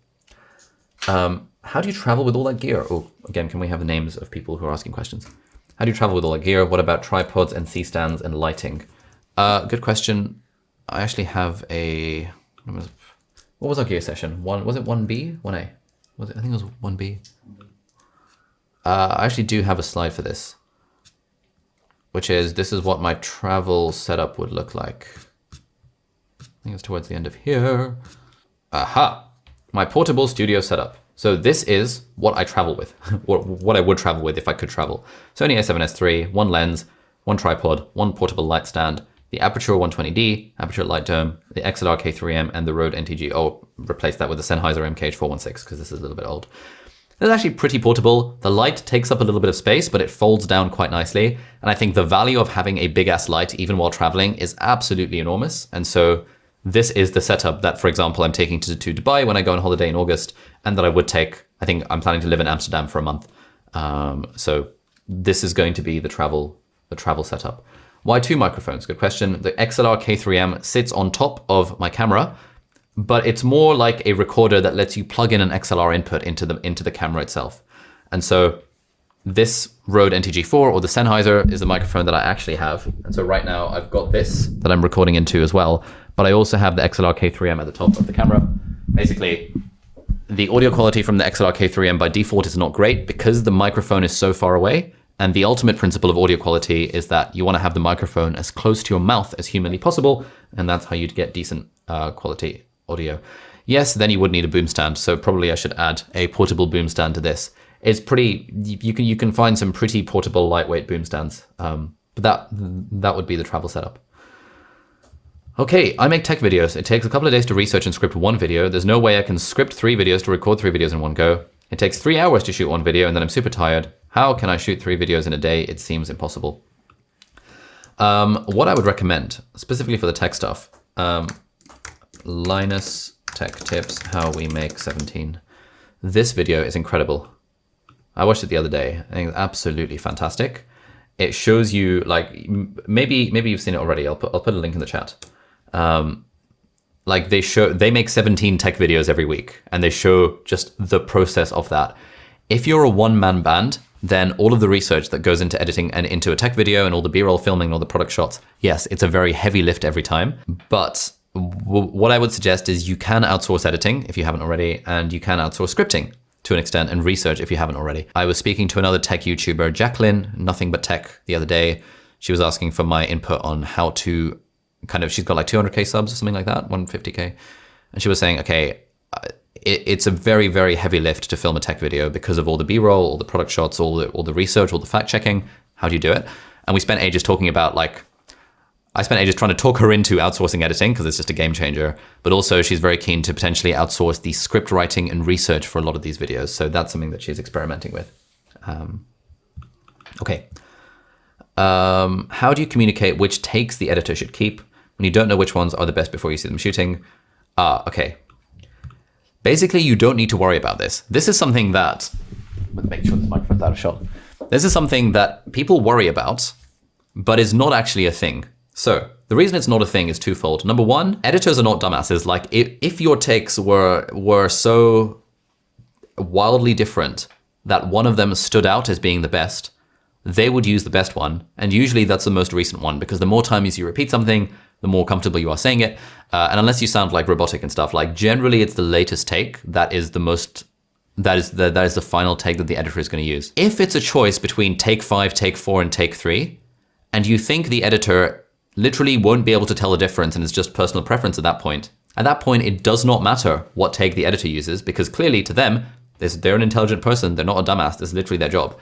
How do you travel with all that gear? Oh, again, can we have the names of people who are asking questions? How do you travel with all that gear? What about tripods and C-stands and lighting? Good question. I actually have a... What was our gear session? Was it 1B? 1A? I think it was 1B. I actually do have a slide for this, which is, this is what my travel setup would look like. I think it's towards the end of here. Aha! My portable studio setup. So this is what I travel with, or what I would travel with if I could travel. Sony a7S III, 1 lens, 1 tripod, 1 portable light stand, the Aperture 120D, Aperture Light Dome, the XLR K3M, and the Rode NTG. Oh, replace that with the Sennheiser MKH416, because this is a little bit old. It's actually pretty portable. The light takes up a little bit of space, but it folds down quite nicely. And I think the value of having a big ass light, even while traveling, is absolutely enormous. And so this is the setup that, for example, I'm taking to Dubai when I go on holiday in August, and that I would take. I think I'm planning to live in Amsterdam for a month. So this is going to be the travel setup. Why 2 microphones? Good question. The XLR K3M sits on top of my camera, but it's more like a recorder that lets you plug in an XLR input into the camera itself. And so this Rode NTG4 or the Sennheiser is the microphone that I actually have. And so right now I've got this that I'm recording into as well, but I also have the XLR K3M at the top of the camera. Basically, the audio quality from the XLR K3M by default is not great because the microphone is so far away. And the ultimate principle of audio quality is that you want to have the microphone as close to your mouth as humanly possible. And that's how you'd get decent quality audio. Yes, then you would need a boom stand. So probably I should add a portable boom stand to this. It's pretty, you can find some pretty portable lightweight boom stands. But that would be the travel setup. Okay, I make tech videos. It takes a couple of days to research and script one video. There's no way I can script 3 videos to record 3 videos in one go. It takes 3 hours to shoot one video and then I'm super tired. How can I shoot 3 videos in a day? It seems impossible. What I would recommend, specifically for the tech stuff, Linus Tech Tips, how we make 17. This video is incredible. I watched it the other day. I think it's absolutely fantastic. It shows you, like, maybe you've seen it already. I'll put a link in the chat. Like they make 17 tech videos every week and they show just the process of that. If you're a one-man band, then all of the research that goes into editing and into a tech video and all the B-roll filming and all the product shots, yes, it's a very heavy lift every time. But what I would suggest is you can outsource editing if you haven't already, and you can outsource scripting to an extent and research if you haven't already. I was speaking to another tech YouTuber, Jacqueline, Nothing But Tech, the other day. She was asking for my input on how to she's got like 200K subs or something like that, 150K. And she was saying, okay, it's a very, very heavy lift to film a tech video because of all the B-roll, all the product shots, all the research, all the fact checking. How do you do it? And we spent ages talking about, like, I spent ages trying to talk her into outsourcing editing because it's just a game changer. But also she's very keen to potentially outsource the script writing and research for a lot of these videos. So that's something that she's experimenting with. Okay. How do you communicate which takes the editor should keep when you don't know which ones are the best before you see them shooting? Okay. Basically, you don't need to worry about this. This is something that, let's make sure this microphone's out of shot. This is something that people worry about, but is not actually a thing. So the reason it's not a thing is twofold. Number one, editors are not dumbasses. Like if your takes were so wildly different that one of them stood out as being the best, they would use the best one. And usually that's the most recent one, because the more times you repeat something, the more comfortable you are saying it. And unless you sound like robotic and stuff, like generally it's the latest take that is the most, that is the final take that the editor is going to use. If it's a choice between take 5, take 4, and take 3, and you think the editor literally won't be able to tell the difference and it's just personal preference at that point it does not matter what take the editor uses, because clearly to them, they're an intelligent person, they're not a dumbass, this is literally their job.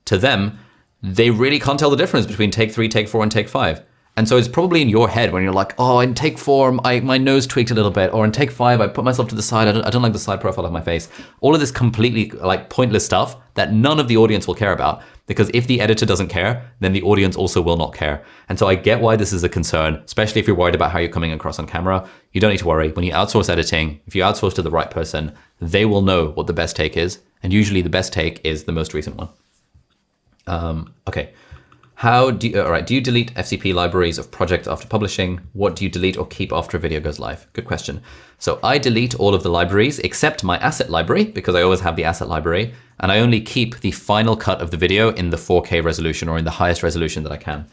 To them, they really can't tell the difference between take 3, take 4, and take 5. And so it's probably in your head when you're like, oh, in take 4, my nose tweaked a little bit, or in take 5, I put myself to the side, I don't like the side profile of my face. All of this completely like pointless stuff that none of the audience will care about, because if the editor doesn't care, then the audience also will not care. And so I get why this is a concern, especially if you're worried about how you're coming across on camera. You don't need to worry. When you outsource editing, if you outsource to the right person, they will know what the best take is. And usually the best take is the most recent one. Okay. How do you, do you delete FCP libraries of projects after publishing? What do you delete or keep after a video goes live? Good question. So I delete all of the libraries except my asset library, because I always have the asset library, and I only keep the final cut of the video in the 4K resolution, or in the highest resolution that I can.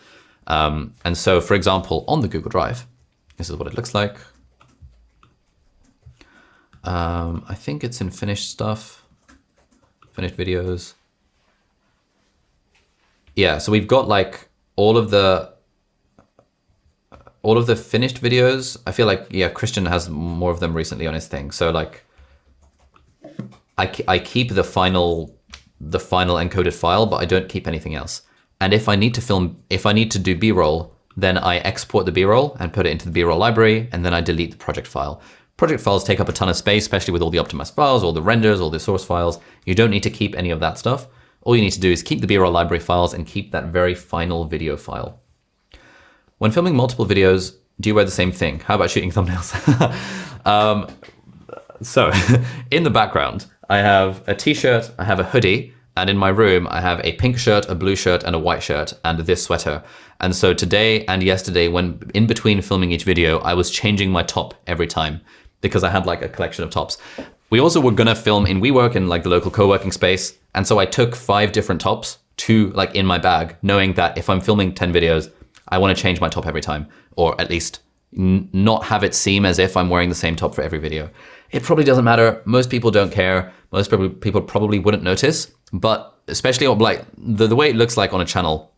And so, for example, on the Google Drive, this is what it looks like. I think it's in finished stuff, finished videos. Yeah, so we've got like all of the finished videos. I feel like, yeah, Christian has more of them recently on his thing. So like, I keep the final encoded file, but I don't keep anything else. And if I need to do B-roll, then I export the B-roll and put it into the B-roll library, and then I delete the project file. Project files take up a ton of space, especially with all the optimized files, all the renders, all the source files. You don't need to keep any of that stuff. All you need to do is keep the B-roll library files and keep that very final video file. When filming multiple videos, do you wear the same thing? How about shooting thumbnails? So in the background, I have a t-shirt, I have a hoodie, and in my room, I have a pink shirt, a blue shirt, and a white shirt, and this sweater. And so today and yesterday, when in between filming each video, I was changing my top every time because I had like a collection of tops. We also were gonna film in WeWork, in like the local co-working space. And so I took 5 different tops to like in my bag, knowing that if I'm filming 10 videos, I wanna change my top every time, or at least not have it seem as if I'm wearing the same top for every video. It probably doesn't matter. Most people don't care. Most people probably wouldn't notice, but especially like the way it looks like on a channel,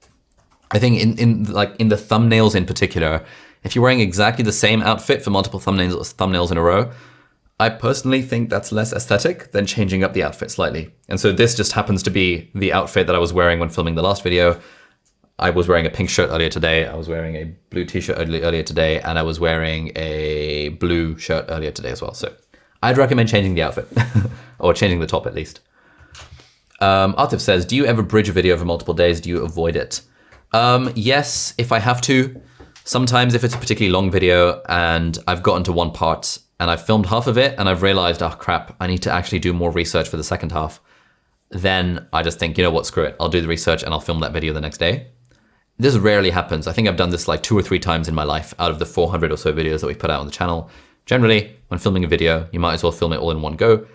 I think in the thumbnails in particular, if you're wearing exactly the same outfit for multiple thumbnails in a row, I personally think that's less aesthetic than changing up the outfit slightly. And so this just happens to be the outfit that I was wearing when filming the last video. I was wearing a pink shirt earlier today. I was wearing a blue t-shirt earlier today, and I was wearing a blue shirt earlier today as well. So I'd recommend changing the outfit or changing the top at least. Artif says, do you ever bridge a video over multiple days? Do you avoid it? Yes, if I have to. Sometimes if it's a particularly long video and I've gotten to one part and I've filmed half of it and I've realized, oh crap, I need to actually do more research for the second half, then I just think, you know what, screw it. I'll do the research and I'll film that video the next day. This rarely happens. I think I've done this like 2 or 3 times in my life out of the 400 or so videos that we put out on the channel. Generally, when filming a video, you might as well film it all in one go.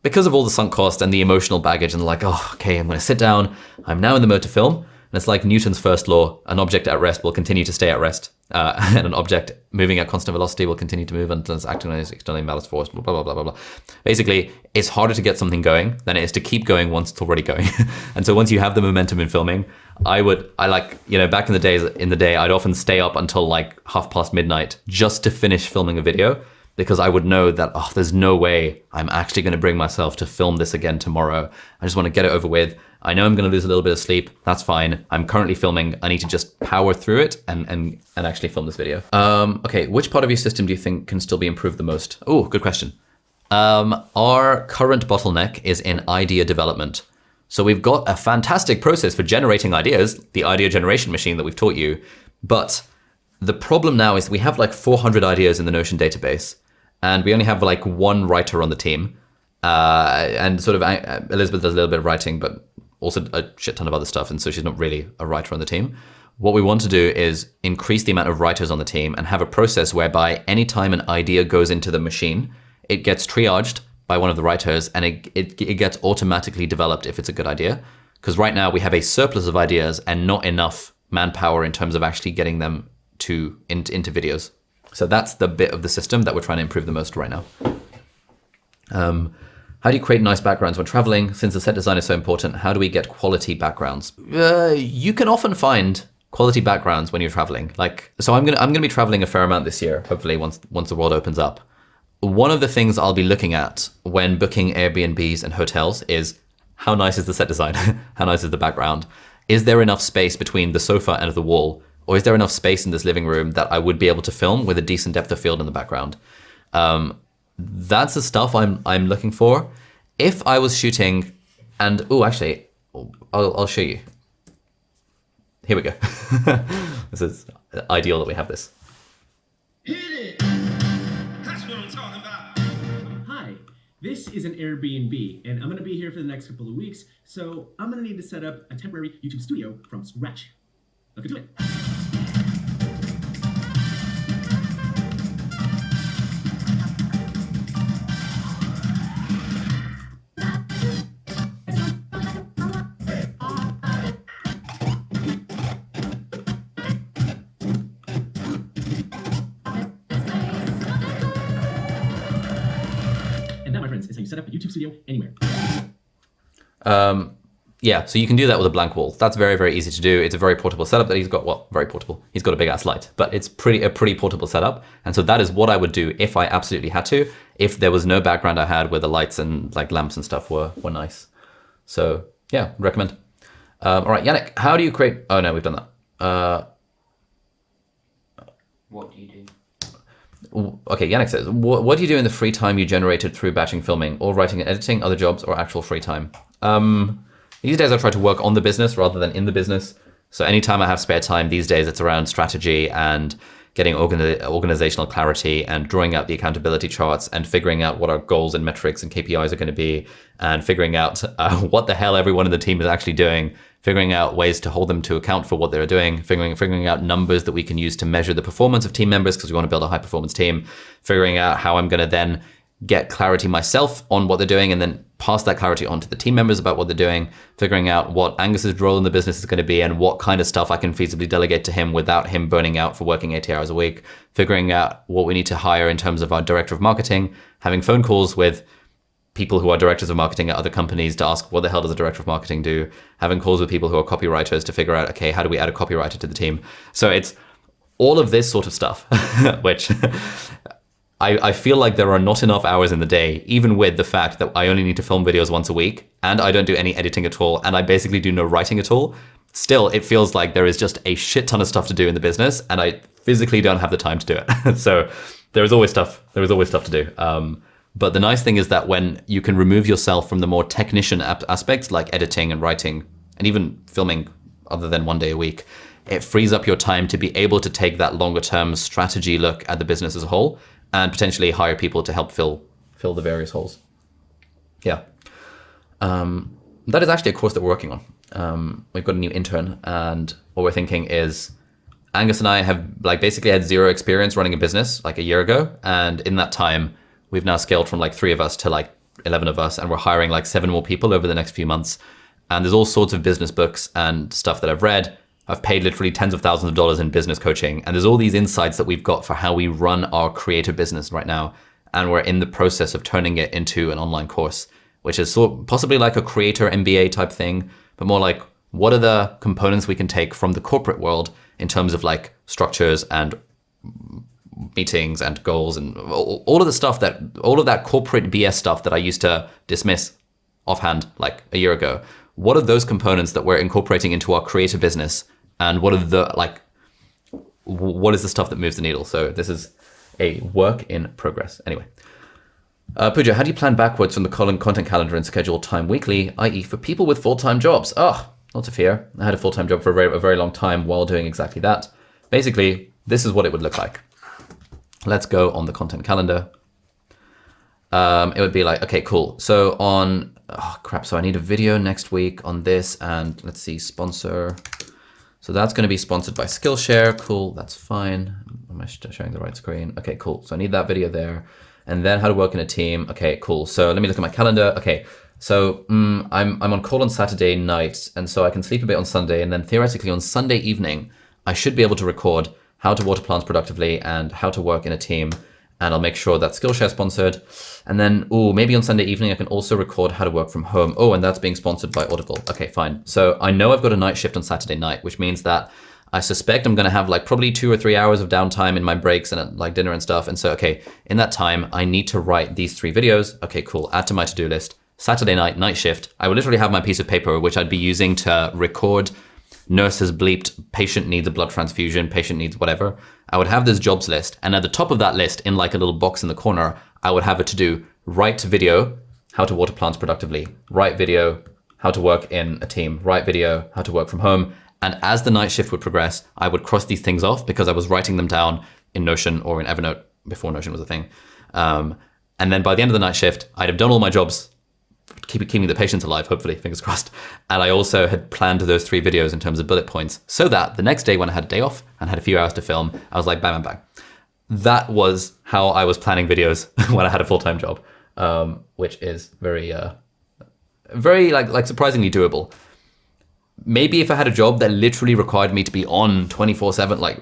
Because of all the sunk cost and the emotional baggage and like, oh, okay, I'm gonna sit down. I'm now in the mode to film. And it's like Newton's first law, an object at rest will continue to stay at rest. And an object moving at constant velocity will continue to move until it's acting on its externally balanced force, blah, blah, blah, blah, blah. Basically, it's harder to get something going than it is to keep going once it's already going. And so once you have the momentum in filming, back in the day, I'd often stay up until like midnight midnight just to finish filming a video, because I would know that, oh, there's no way I'm actually gonna bring myself to film this again tomorrow. I just wanna get it over with. I know I'm gonna lose a little bit of sleep, that's fine. I'm currently filming, I need to just power through it and actually film this video. Okay, which part of your system do you think can still be improved the most? Oh, good question. Our current bottleneck is in idea development. So we've got a fantastic process for generating ideas, the idea generation machine that we've taught you, but the problem now is we have like 400 ideas in the Notion database, and we only have like 1 writer on the team. And sort of Elizabeth does a little bit of writing, but also a shit ton of other stuff, and so she's not really a writer on the team. What we want to do is increase the amount of writers on the team and have a process whereby anytime an idea goes into the machine, it gets triaged by one of the writers and it gets automatically developed if it's a good idea. Because right now we have a surplus of ideas and not enough manpower in terms of actually getting them into videos. So that's the bit of the system that we're trying to improve the most right now. How do you create nice backgrounds when traveling? Since the set design is so important, how do we get quality backgrounds? You can often find quality backgrounds when you're traveling. So I'm gonna be traveling a fair amount this year, hopefully once the world opens up. One of the things I'll be looking at when booking Airbnbs and hotels is how nice is the set design? How nice is the background? Is there enough space between the sofa and the wall? Or is there enough space in this living room that I would be able to film with a decent depth of field in the background? That's the stuff I'm looking for. If I was shooting, and actually, I'll show you. Here we go. This is ideal that we have this. Hit it! That's what I'm talking about. Hi, this is an Airbnb, and I'm gonna be here for the next couple of weeks, so I'm gonna need to set up a temporary YouTube studio from scratch. Let's get to it. And that, my friends, is how you set up a YouTube studio anywhere. Yeah, so you can do that with a blank wall. That's very, very easy to do. It's a very portable setup that he's got. Well, very portable. He's got a big ass light, but it's a pretty portable setup. And so that is what I would do if I absolutely had to, if there was no background I had where the lights and like lamps and stuff were nice. So yeah, recommend. All right, Yannick, how do you create? Oh no, we've done that. What do you do? Okay, Yannick says, what do you do in the free time you generated through batching filming, or writing and editing, other jobs, or actual free time? These days I try to work on the business rather than in the business. So anytime I have spare time these days, it's around strategy and getting organizational clarity and drawing out the accountability charts and figuring out what our goals and metrics and KPIs are going to be, and figuring out what the hell everyone in the team is actually doing, figuring out ways to hold them to account for what they're doing, figuring out numbers that we can use to measure the performance of team members because we want to build a high performance team, figuring out how I'm going to then get clarity myself on what they're doing and then pass that clarity on to the team members about what they're doing, figuring out what Angus's role in the business is going to be and what kind of stuff I can feasibly delegate to him without him burning out for working 80 hours a week, figuring out what we need to hire in terms of our director of marketing, having phone calls with people who are directors of marketing at other companies to ask what the hell does a director of marketing do, having calls with people who are copywriters to figure out, okay, how do we add a copywriter to the team? So it's all of this sort of stuff, which I feel like there are not enough hours in the day, even with the fact that I only need to film videos once a week, and I don't do any editing at all, and I basically do no writing at all. Still, it feels like there is just a shit ton of stuff to do in the business, and I physically don't have the time to do it. So there is always stuff to do. But the nice thing is that when you can remove yourself from the more technician aspects like editing and writing, and even filming other than 1 day a week, it frees up your time to be able to take that longer term strategy look at the business as a whole and potentially hire people to help fill the various holes. Yeah. That is actually a course that we're working on. We've got a new intern, and what we're thinking is Angus and I have like basically had zero experience running a business like a year ago. And in that time, we've now scaled from like 3 of us to like 11 of us, and we're hiring like 7 more people over the next few months. And there's all sorts of business books and stuff that I've read. I've paid literally tens of thousands of dollars in business coaching. And there's all these insights that we've got for how we run our creative business right now. And we're in the process of turning it into an online course, which is possibly like a creator MBA type thing, but more like what are the components we can take from the corporate world in terms of like structures and meetings and goals and all of that corporate BS stuff that I used to dismiss offhand like a year ago. What are those components that we're incorporating into our creative business, and what is the stuff that moves the needle? So this is a work in progress. Anyway, Pooja, how do you plan backwards from the content calendar and schedule time weekly, i.e. for people with full-time jobs? Not to fear. I had a full-time job for a very long time while doing exactly that. Basically, this is what it would look like. Let's go on the content calendar. It would be like, okay, cool. So so I need a video next week on this, and let's see, sponsor. So that's going to be sponsored by Skillshare. Cool, that's fine. Am I showing the right screen? Okay, cool. So I need that video there. And then how to work in a team. Okay, cool. So let me look at my calendar. Okay, so I'm on call on Saturday night, and so I can sleep a bit on Sunday, and then theoretically on Sunday evening, I should be able to record how to water plants productively and how to work in a team. And I'll make sure that Skillshare sponsored. And then, maybe on Sunday evening, I can also record how to work from home. And that's being sponsored by Audible. Okay, fine. So I know I've got a night shift on Saturday night, which means that I suspect I'm going to have like probably 2 or 3 hours of downtime in my breaks and like dinner and stuff. And so, okay, in that time, I need to write these 3 videos. Okay, cool. Add to my to-do list. Saturday night shift. I would literally have my piece of paper, which I'd be using to record nurse has bleeped, patient needs a blood transfusion, patient needs whatever. I would have this jobs list. And at the top of that list, in like a little box in the corner, I would have it to do write video, how to water plants productively, write video, how to work in a team, write video, how to work from home. And as the night shift would progress, I would cross these things off because I was writing them down in Notion or in Evernote before Notion was a thing. And then by the end of the night shift, I'd have done all my jobs, keeping the patients alive, hopefully, fingers crossed. And I also had planned those 3 videos in terms of bullet points so that the next day when I had a day off and had a few hours to film, I was like, bang, bang, bang. That was how I was planning videos when I had a full-time job, which is very like surprisingly doable. Maybe if I had a job that literally required me to be on 24/7, like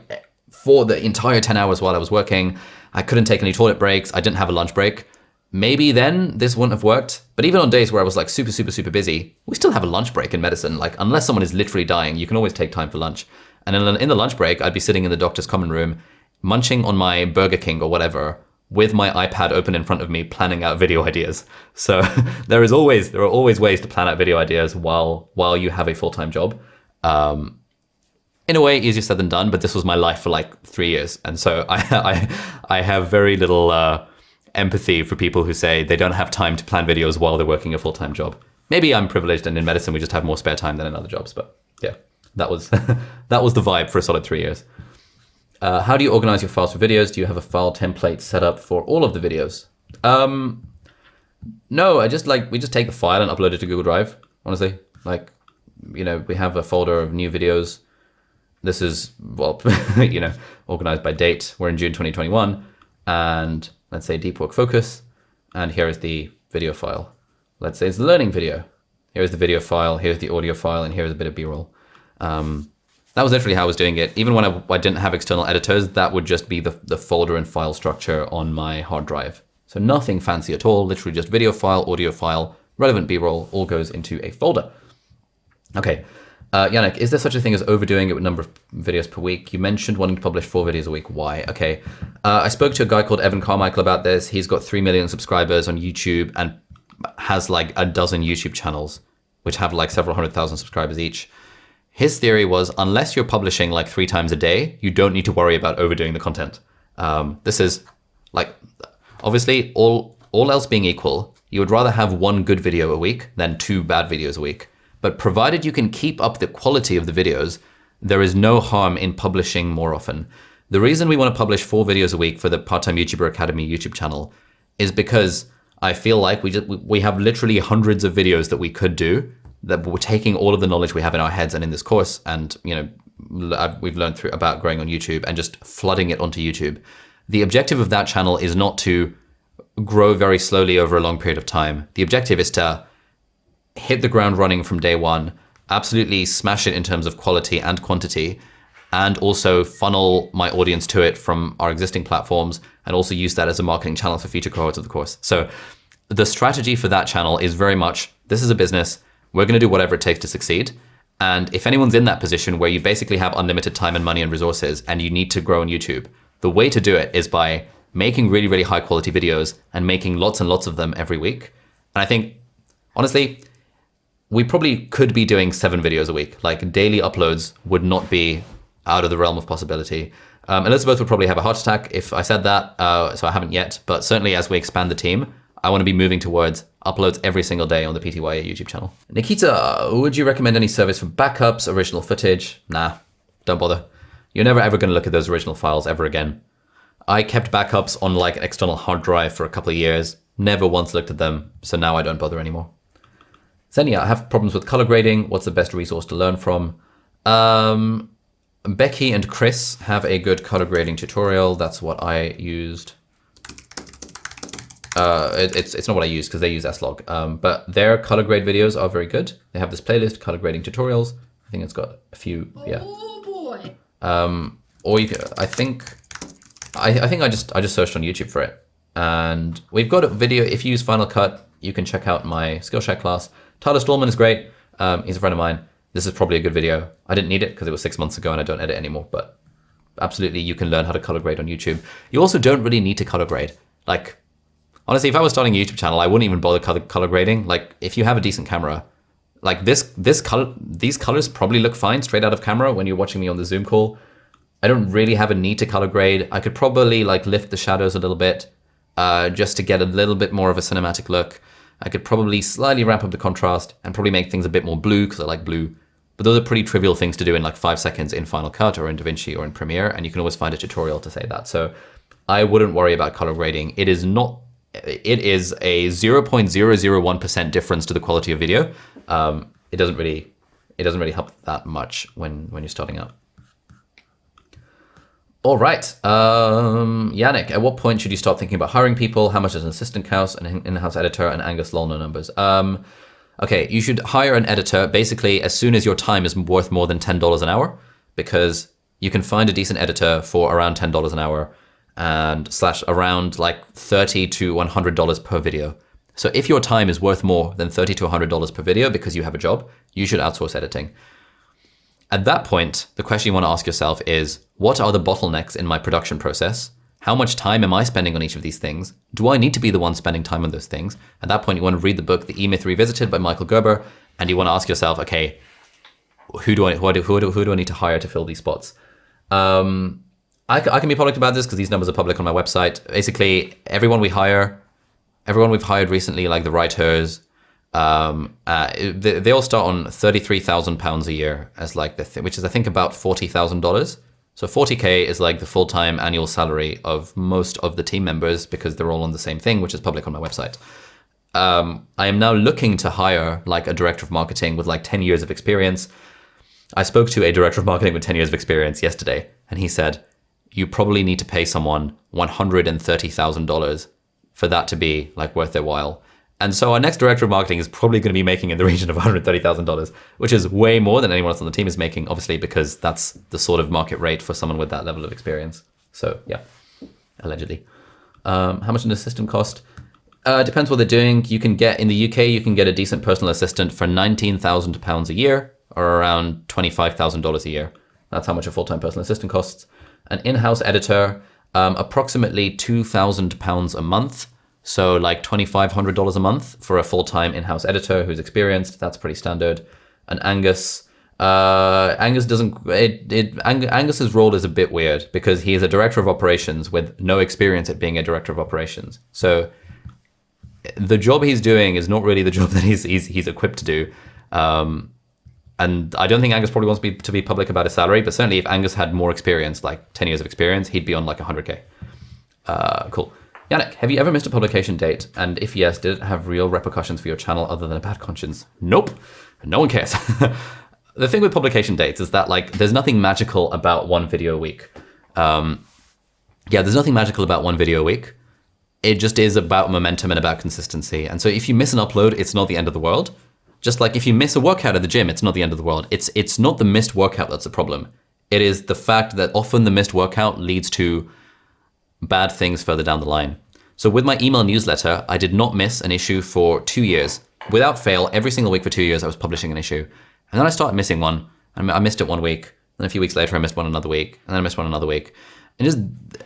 for the entire 10 hours while I was working, I couldn't take any toilet breaks, I didn't have a lunch break, maybe then this wouldn't have worked. But even on days where I was like super, super, super busy, we still have a lunch break in medicine. Like unless someone is literally dying, you can always take time for lunch. And in the lunch break, I'd be sitting in the doctor's common room, munching on my Burger King or whatever, with my iPad open in front of me, planning out video ideas. So there are always ways to plan out video ideas while you have a full-time job. In a way, easier said than done, but this was my life for like 3 years. And so I have very little empathy for people who say they don't have time to plan videos while they're working a full-time job. Maybe I'm privileged and in medicine we just have more spare time than in other jobs, but yeah, that was that was the vibe for a solid 3 years. How do you organize your files for videos? Do you have a file template set up for all of the videos? No, we just take the file and upload it to Google Drive, honestly. Like, we have a folder of new videos. This is, organized by date. We're in June 2021, and let's say deep work focus, and here is the video file. Let's say it's the learning video. Here's the video file, here's the audio file, and here's a bit of B-roll. That was literally how I was doing it. Even when I didn't have external editors, that would just be the folder and file structure on my hard drive. So nothing fancy at all, literally just video file, audio file, relevant B-roll, all goes into a folder. Okay, Yannick, is there such a thing as overdoing it with number of videos per week? You mentioned wanting to publish 4 videos a week. Why? Okay, I spoke to a guy called Evan Carmichael about this. He's got 3 million subscribers on YouTube and has like a dozen YouTube channels, which have like several 100,000 subscribers each. His theory was, unless you're publishing like 3 times a day, you don't need to worry about overdoing the content. This is like, obviously, all else being equal, you would rather have 1 good video a week than 2 bad videos a week. But provided you can keep up the quality of the videos, there is no harm in publishing more often. The reason we want to publish 4 videos a week for the Part-Time YouTuber Academy YouTube channel is because I feel like we have literally hundreds of videos that we could do, that we're taking all of the knowledge we have in our heads and in this course, and we've learned through about growing on YouTube and just flooding it onto YouTube. The objective of that channel is not to grow very slowly over a long period of time. The objective is to hit the ground running from day one, absolutely smash it in terms of quality and quantity, and also funnel my audience to it from our existing platforms, and also use that as a marketing channel for future cohorts of the course. So the strategy for that channel is very much, this is a business, we're going to do whatever it takes to succeed. And if anyone's in that position where you basically have unlimited time and money and resources and you need to grow on YouTube, the way to do it is by making really, really high quality videos and making lots and lots of them every week. And I think, honestly, we probably could be doing 7 videos a week. Like, daily uploads would not be out of the realm of possibility. Elizabeth would probably have a heart attack if I said that, so I haven't yet. But certainly as we expand the team, I want to be moving towards uploads every single day on the PTYA YouTube channel. Nikita, would you recommend any service for backups, original footage? Nah, don't bother. You're never ever going to look at those original files ever again. I kept backups on like an external hard drive for a couple of years, never once looked at them, so now I don't bother anymore. Xenia, I have problems with color grading. What's the best resource to learn from? Becky and Chris have a good color grading tutorial. That's what I used. It's not what I use because they use S-Log, but their color grade videos are very good. They have this playlist, color grading tutorials. I think it's got a few, yeah. Oh boy. Or you can, I think I just searched on YouTube for it, and we've got a video. If you use Final Cut, you can check out my Skillshare class. Tyler Stallman is great. He's a friend of mine. This is probably a good video. I didn't need it because it was 6 months ago and I don't edit anymore, but absolutely you can learn how to color grade on YouTube. You also don't really need to color grade. Like, honestly, if I was starting a YouTube channel, I wouldn't even bother color grading. Like, if you have a decent camera, like these colors probably look fine straight out of camera when you're watching me on the Zoom call. I don't really have a need to color grade. I could probably like lift the shadows a little bit just to get a little bit more of a cinematic look. I could probably slightly ramp up the contrast and probably make things a bit more blue because I like blue. But those are pretty trivial things to do in like 5 seconds in Final Cut or in DaVinci or in Premiere, and you can always find a tutorial to say that. So I wouldn't worry about color grading. It is a 0.001% difference to the quality of video. It doesn't really help that much when you're starting out. All right, Yannick, at what point should you start thinking about hiring people? How much does an assistant cost, an in-house editor, and Angus Lolno numbers? Okay, you should hire an editor basically as soon as your time is worth more than $10 an hour, because you can find a decent editor for around $10 an hour and / around like $30 to $100 per video. So if your time is worth more than $30 to $100 per video because you have a job, you should outsource editing. At that point, the question you want to ask yourself is, what are the bottlenecks in my production process? How much time am I spending on each of these things? Do I need to be the one spending time on those things? At that point, you want to read the book, The E-Myth Revisited by Michael Gerber, and you want to ask yourself, okay, who do I need to hire to fill these spots? I can be public about this because these numbers are public on my website. Basically, everyone we've hired recently, like the writers, they all start on £33,000 a year as like which is I think about $40,000. So 40K is like the full-time annual salary of most of the team members because they're all on the same thing, which is public on my website. I am now looking to hire like a director of marketing with like 10 years of experience. I spoke to a director of marketing with 10 years of experience yesterday, and he said, you probably need to pay someone $130,000 for that to be like worth their while. And so our next director of marketing is probably going to be making in the region of $130,000, which is way more than anyone else on the team is making, obviously, because that's the sort of market rate for someone with that level of experience. So yeah, allegedly. How much an assistant cost? Depends what they're doing. You can get, in the UK, you can get a decent personal assistant for £19,000 a year, or around $25,000 a year. That's how much a full-time personal assistant costs. An in-house editor, approximately £2,000 a month. So like $2,500 a month for a full-time in-house editor who's experienced. That's pretty standard. And Angus, Angus's role is a bit weird because he is a director of operations with no experience at being a director of operations. So the job he's doing is not really the job that he's equipped to do. And I don't think Angus probably wants to be public about his salary, but certainly if Angus had more experience, like 10 years of experience, he'd be on like 100K. Cool. Yannick, have you ever missed a publication date? And if yes, did it have real repercussions for your channel other than a bad conscience? Nope. No one cares. The thing with publication dates is that like there's nothing magical about one video a week. There's nothing magical about one video a week. It just is about momentum and about consistency. And so if you miss an upload, it's not the end of the world. Just like if you miss a workout at the gym, it's not the end of the world. It's not the missed workout that's the problem. It is the fact that often the missed workout leads to bad things further down the line. So with my email newsletter, I did not miss an issue for 2 years. Without fail, every single week for 2 years, I was publishing an issue. And then I started missing one. I missed it 1 week. Then a few weeks later, I missed one another week. And then I missed one another week. And just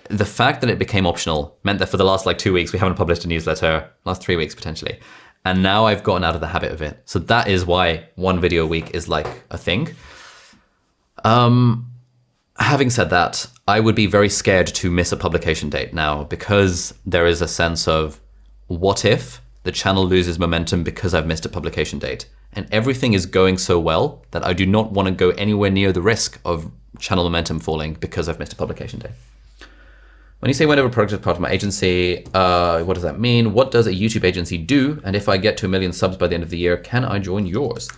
the fact that it became optional meant that for the last like 2 weeks, we haven't published a newsletter, last 3 weeks potentially. And now I've gotten out of the habit of it. So that is why one video a week is like a thing. Having said that, I would be very scared to miss a publication date now because there is a sense of what if the channel loses momentum because I've missed a publication date? And everything is going so well that I do not want to go anywhere near the risk of channel momentum falling because I've missed a publication date. When you say whenever a project is part of my agency, what does that mean? What does a YouTube agency do? And if I get to 1 million subs by the end of the year, can I join yours?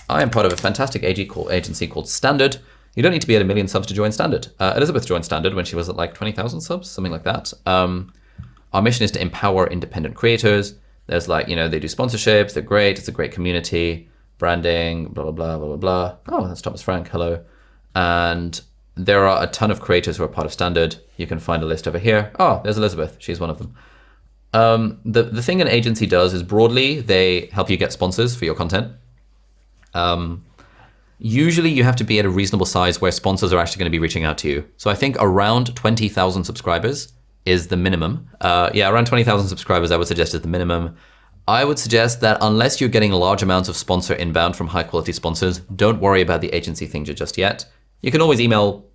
I am part of a fantastic agency called Standard. You don't need to be at 1 million subs to join Standard. Elizabeth joined Standard when she was at like 20,000 subs, something like that. Our mission is to empower independent creators. There's like, they do sponsorships. They're great. It's a great community, branding, blah, blah, blah, blah, blah, blah. Oh, that's Thomas Frank. Hello. And there are a ton of creators who are part of Standard. You can find a list over here. Oh, there's Elizabeth. She's one of them. The thing an agency does is broadly, they help you get sponsors for your content. Usually you have to be at a reasonable size where sponsors are actually going to be reaching out to you. So I think around 20,000 subscribers is the minimum. Around 20,000 subscribers I would suggest is the minimum. I would suggest that unless you're getting large amounts of sponsor inbound from high quality sponsors, don't worry about the agency thing just yet. You can always email,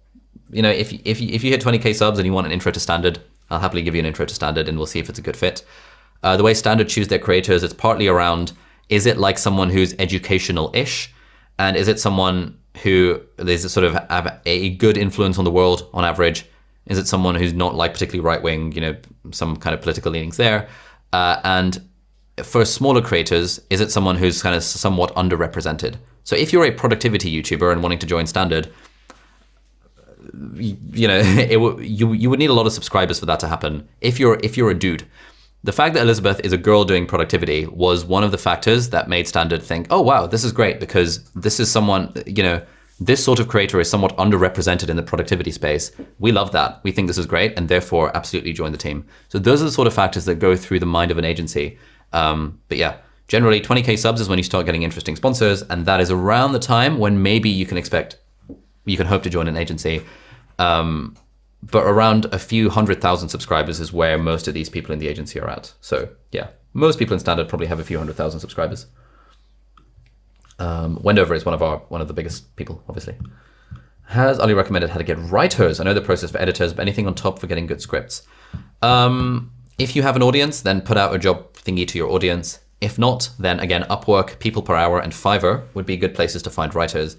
if you hit 20K subs and you want an intro to Standard, I'll happily give you an intro to Standard and we'll see if it's a good fit. The way Standard choose their creators, it's partly around, is it like someone who's educational-ish? And is it someone who is sort of have a good influence on the world on average? Is it someone who's not like particularly right-wing, some kind of political leanings there? And for smaller creators, is it someone who's kind of somewhat underrepresented? So if you're a productivity YouTuber and wanting to join Standard, you would need a lot of subscribers for that to happen. If you're a dude, the fact that Elizabeth is a girl doing productivity was one of the factors that made Standard think, oh wow, this is great because this is someone, this sort of creator is somewhat underrepresented in the productivity space. We love that. We think this is great and therefore absolutely join the team. So those are the sort of factors that go through the mind of an agency. But yeah, generally 20K subs is when you start getting interesting sponsors, and that is around the time when maybe you can hope to join an agency. But around a few 100,000 subscribers is where most of these people in the agency are at. So yeah, most people in Standard probably have a few 100,000 subscribers. Wendover is one of the biggest people, obviously. Has Ali recommended how to get writers? I know the process for editors, but anything on top for getting good scripts? If you have an audience, then put out a job thingy to your audience. If not, then again, Upwork, People Per Hour, and Fiverr would be good places to find writers.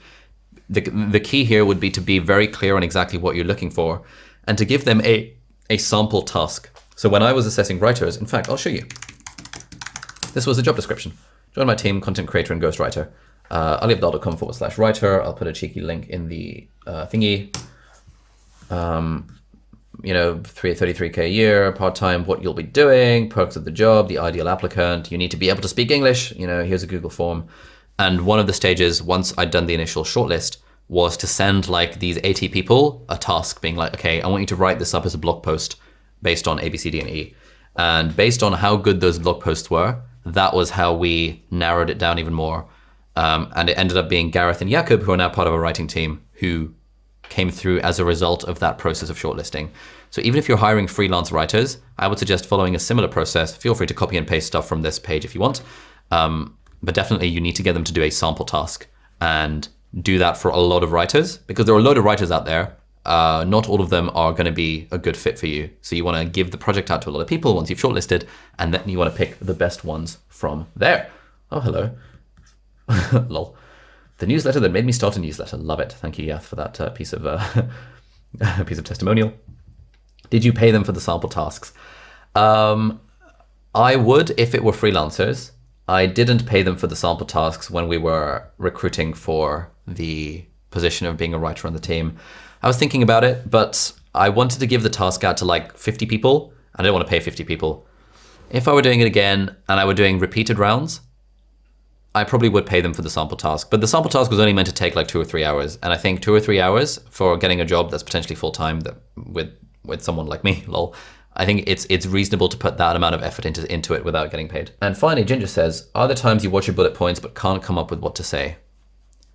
The key here would be to be very clear on exactly what you're looking for and to give them a sample task. So when I was assessing writers, in fact, I'll show you. This was the job description. Join my team, content creator and ghostwriter. aliabdal.com/writer. I'll put a cheeky link in the thingy. 33K a year, part-time, what you'll be doing, perks of the job, the ideal applicant. You need to be able to speak English. Here's a Google form. And one of the stages, once I'd done the initial shortlist, was to send like these 80 people a task being like, okay, I want you to write this up as a blog post based on A, B, C, D, and E. And based on how good those blog posts were, that was how we narrowed it down even more. And it ended up being Gareth and Jakub, who are now part of a writing team, who came through as a result of that process of shortlisting. So even if you're hiring freelance writers, I would suggest following a similar process. Feel free to copy and paste stuff from this page if you want. But definitely you need to get them to do a sample task and do that for a lot of writers, because there are a load of writers out there. Not all of them are going to be a good fit for you. So you want to give the project out to a lot of people once you've shortlisted, and then you want to pick the best ones from there. Oh, hello. Lol. The newsletter that made me start a newsletter. Love it. Thank you, Yath, for that piece of testimonial. Did you pay them for the sample tasks? I would if it were freelancers. I didn't pay them for the sample tasks when we were recruiting for the position of being a writer on the team. I was thinking about it, but I wanted to give the task out to like 50 people. I didn't want to pay 50 people. If I were doing it again and I were doing repeated rounds, I probably would pay them for the sample task. But the sample task was only meant to take like 2 or 3 hours. And I think 2 or 3 hours for getting a job that's potentially full-time with someone like me, lol. I think it's reasonable to put that amount of effort into it without getting paid. And finally, Ginger says, are there times you watch your bullet points but can't come up with what to say?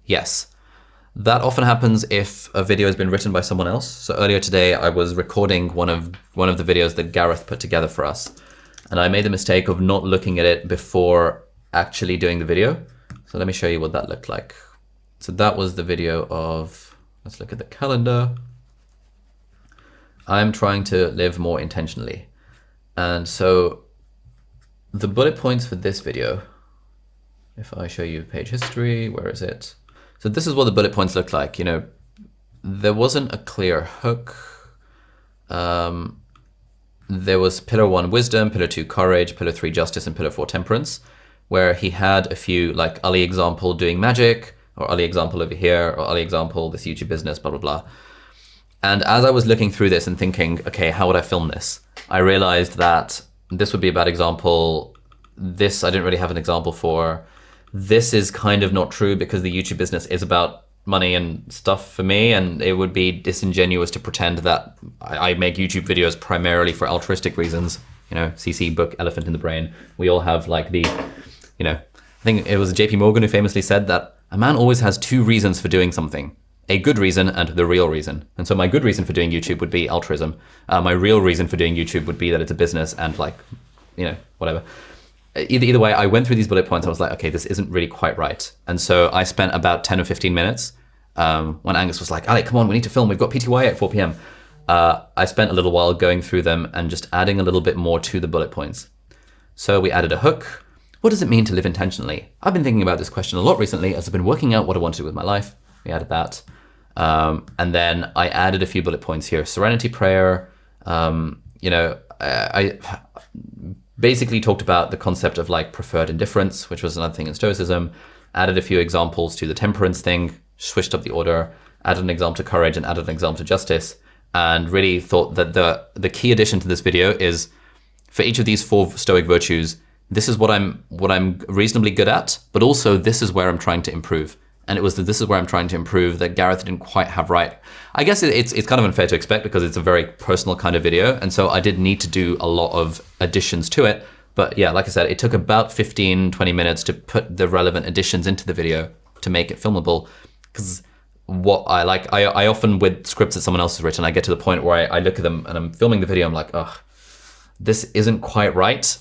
Yes. That often happens if a video has been written by someone else. So earlier today, I was recording one of the videos that Gareth put together for us. And I made the mistake of not looking at it before actually doing the video. So let me show you what that looked like. So that was the video of, let's look at the calendar. I'm trying to live more intentionally. And so the bullet points for this video, if I show you page history, where is it? So this is what the bullet points look like. You know, there wasn't a clear hook. There was pillar 1, wisdom, pillar 2, courage, pillar 3, justice, and pillar 4, temperance, where he had a few like Ali example doing magic, or Ali example over here, or Ali example, this YouTube business, blah, blah, blah. And as I was looking through this and thinking, okay, how would I film this? I realized that this would be a bad example. This I didn't really have an example for. This is kind of not true because the YouTube business is about money and stuff for me, and it would be disingenuous to pretend that I make YouTube videos primarily for altruistic reasons. You know, CC book Elephant in the Brain. We all have like the, you know, I think it was JP Morgan who famously said that a man always has 2 reasons for doing something. A good reason and the real reason. And so my good reason for doing YouTube would be altruism. My real reason for doing YouTube would be that it's a business and like, you know, whatever. Either way, I went through these bullet points. I was like, okay, this isn't really quite right. And so I spent about 10 or 15 minutes when Angus was like, Alec, come on, we need to film. We've got PTY at 4 p.m. I spent a little while going through them and just adding a little bit more to the bullet points. So we added a hook. What does it mean to live intentionally? I've been thinking about this question a lot recently as I've been working out what I want to do with my life. We added that. And then I added a few bullet points here. Serenity prayer. You know, I basically talked about the concept of like preferred indifference, which was another thing in Stoicism. Added a few examples to the temperance thing, switched up the order, added an example to courage and added an example to justice. And really thought that the key addition to this video is for each of these 4 Stoic virtues, this is what I'm reasonably good at, but also this is where I'm trying to improve. And it was that this is where I'm trying to improve that Gareth didn't quite have right. I guess it's kind of unfair to expect because it's a very personal kind of video. And so I did need to do a lot of additions to it. But yeah, like I said, it took about 15, 20 minutes to put the relevant additions into the video to make it filmable. Because what I like, I often with scripts that someone else has written, I get to the point where I look at them and I'm filming the video, I'm like, ugh, this isn't quite right.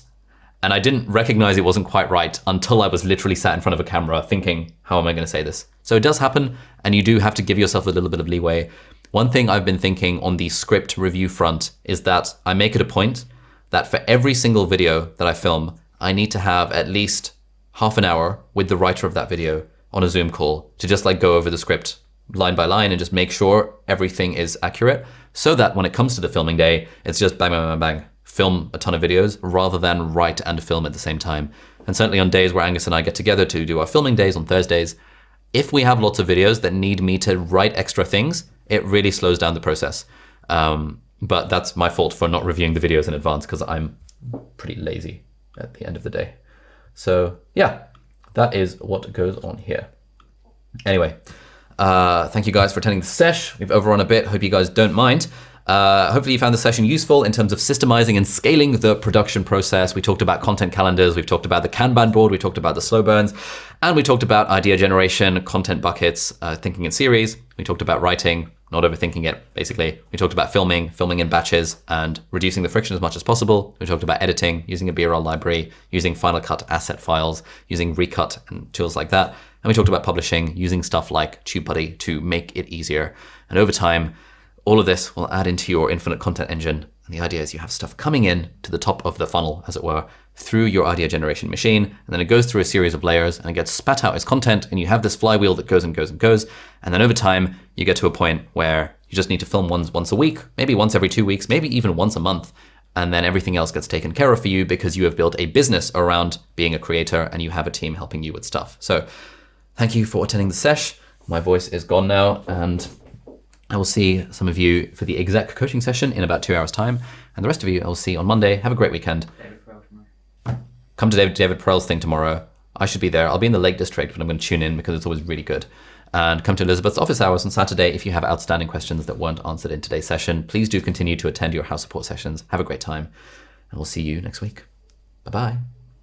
And I didn't recognize it wasn't quite right until I was literally sat in front of a camera thinking, how am I going to say this? So it does happen, and you do have to give yourself a little bit of leeway. One thing I've been thinking on the script review front is that I make it a point that for every single video that I film, I need to have at least half an hour with the writer of that video on a Zoom call to just like go over the script line by line and just make sure everything is accurate so that when it comes to the filming day, it's just bang, bang, bang, bang. Film a ton of videos rather than write and film at the same time. And certainly on days where Angus and I get together to do our filming days on Thursdays, if we have lots of videos that need me to write extra things, it really slows down the process. But that's my fault for not reviewing the videos in advance because I'm pretty lazy at the end of the day. So yeah, that is what goes on here. Anyway, thank you guys for attending the sesh. We've overrun a bit, hope you guys don't mind. Hopefully you found the session useful in terms of systemizing and scaling the production process. We talked about content calendars, we've talked about the Kanban board, we talked about the slow burns, and we talked about idea generation, content buckets, thinking in series. We talked about writing, not overthinking it. Basically, we talked about filming in batches and reducing the friction as much as possible. We talked about editing, using a BRL library, using Final Cut asset files, using Recut and tools like that. And we talked about publishing, using stuff like TubeBuddy to make it easier. And over time, all of this will add into your infinite content engine. And the idea is you have stuff coming in to the top of the funnel, as it were, through your idea generation machine, and then it goes through a series of layers and it gets spat out as content, and you have this flywheel that goes and goes and goes. And then over time, you get to a point where you just need to film once a week, maybe once every 2 weeks, maybe even once a month. And then everything else gets taken care of for you because you have built a business around being a creator and you have a team helping you with stuff. So thank you for attending the sesh. My voice is gone now, and I will see some of you for the exec coaching session in about 2 hours time. And the rest of you I will see on Monday. Have a great weekend. Come to David Perel's thing tomorrow. I should be there. I'll be in the Lake District, but I'm going to tune in because it's always really good. And come to Elizabeth's office hours on Saturday if you have outstanding questions that weren't answered in today's session. Please do continue to attend your house support sessions. Have a great time, and we'll see you next week. Bye-bye.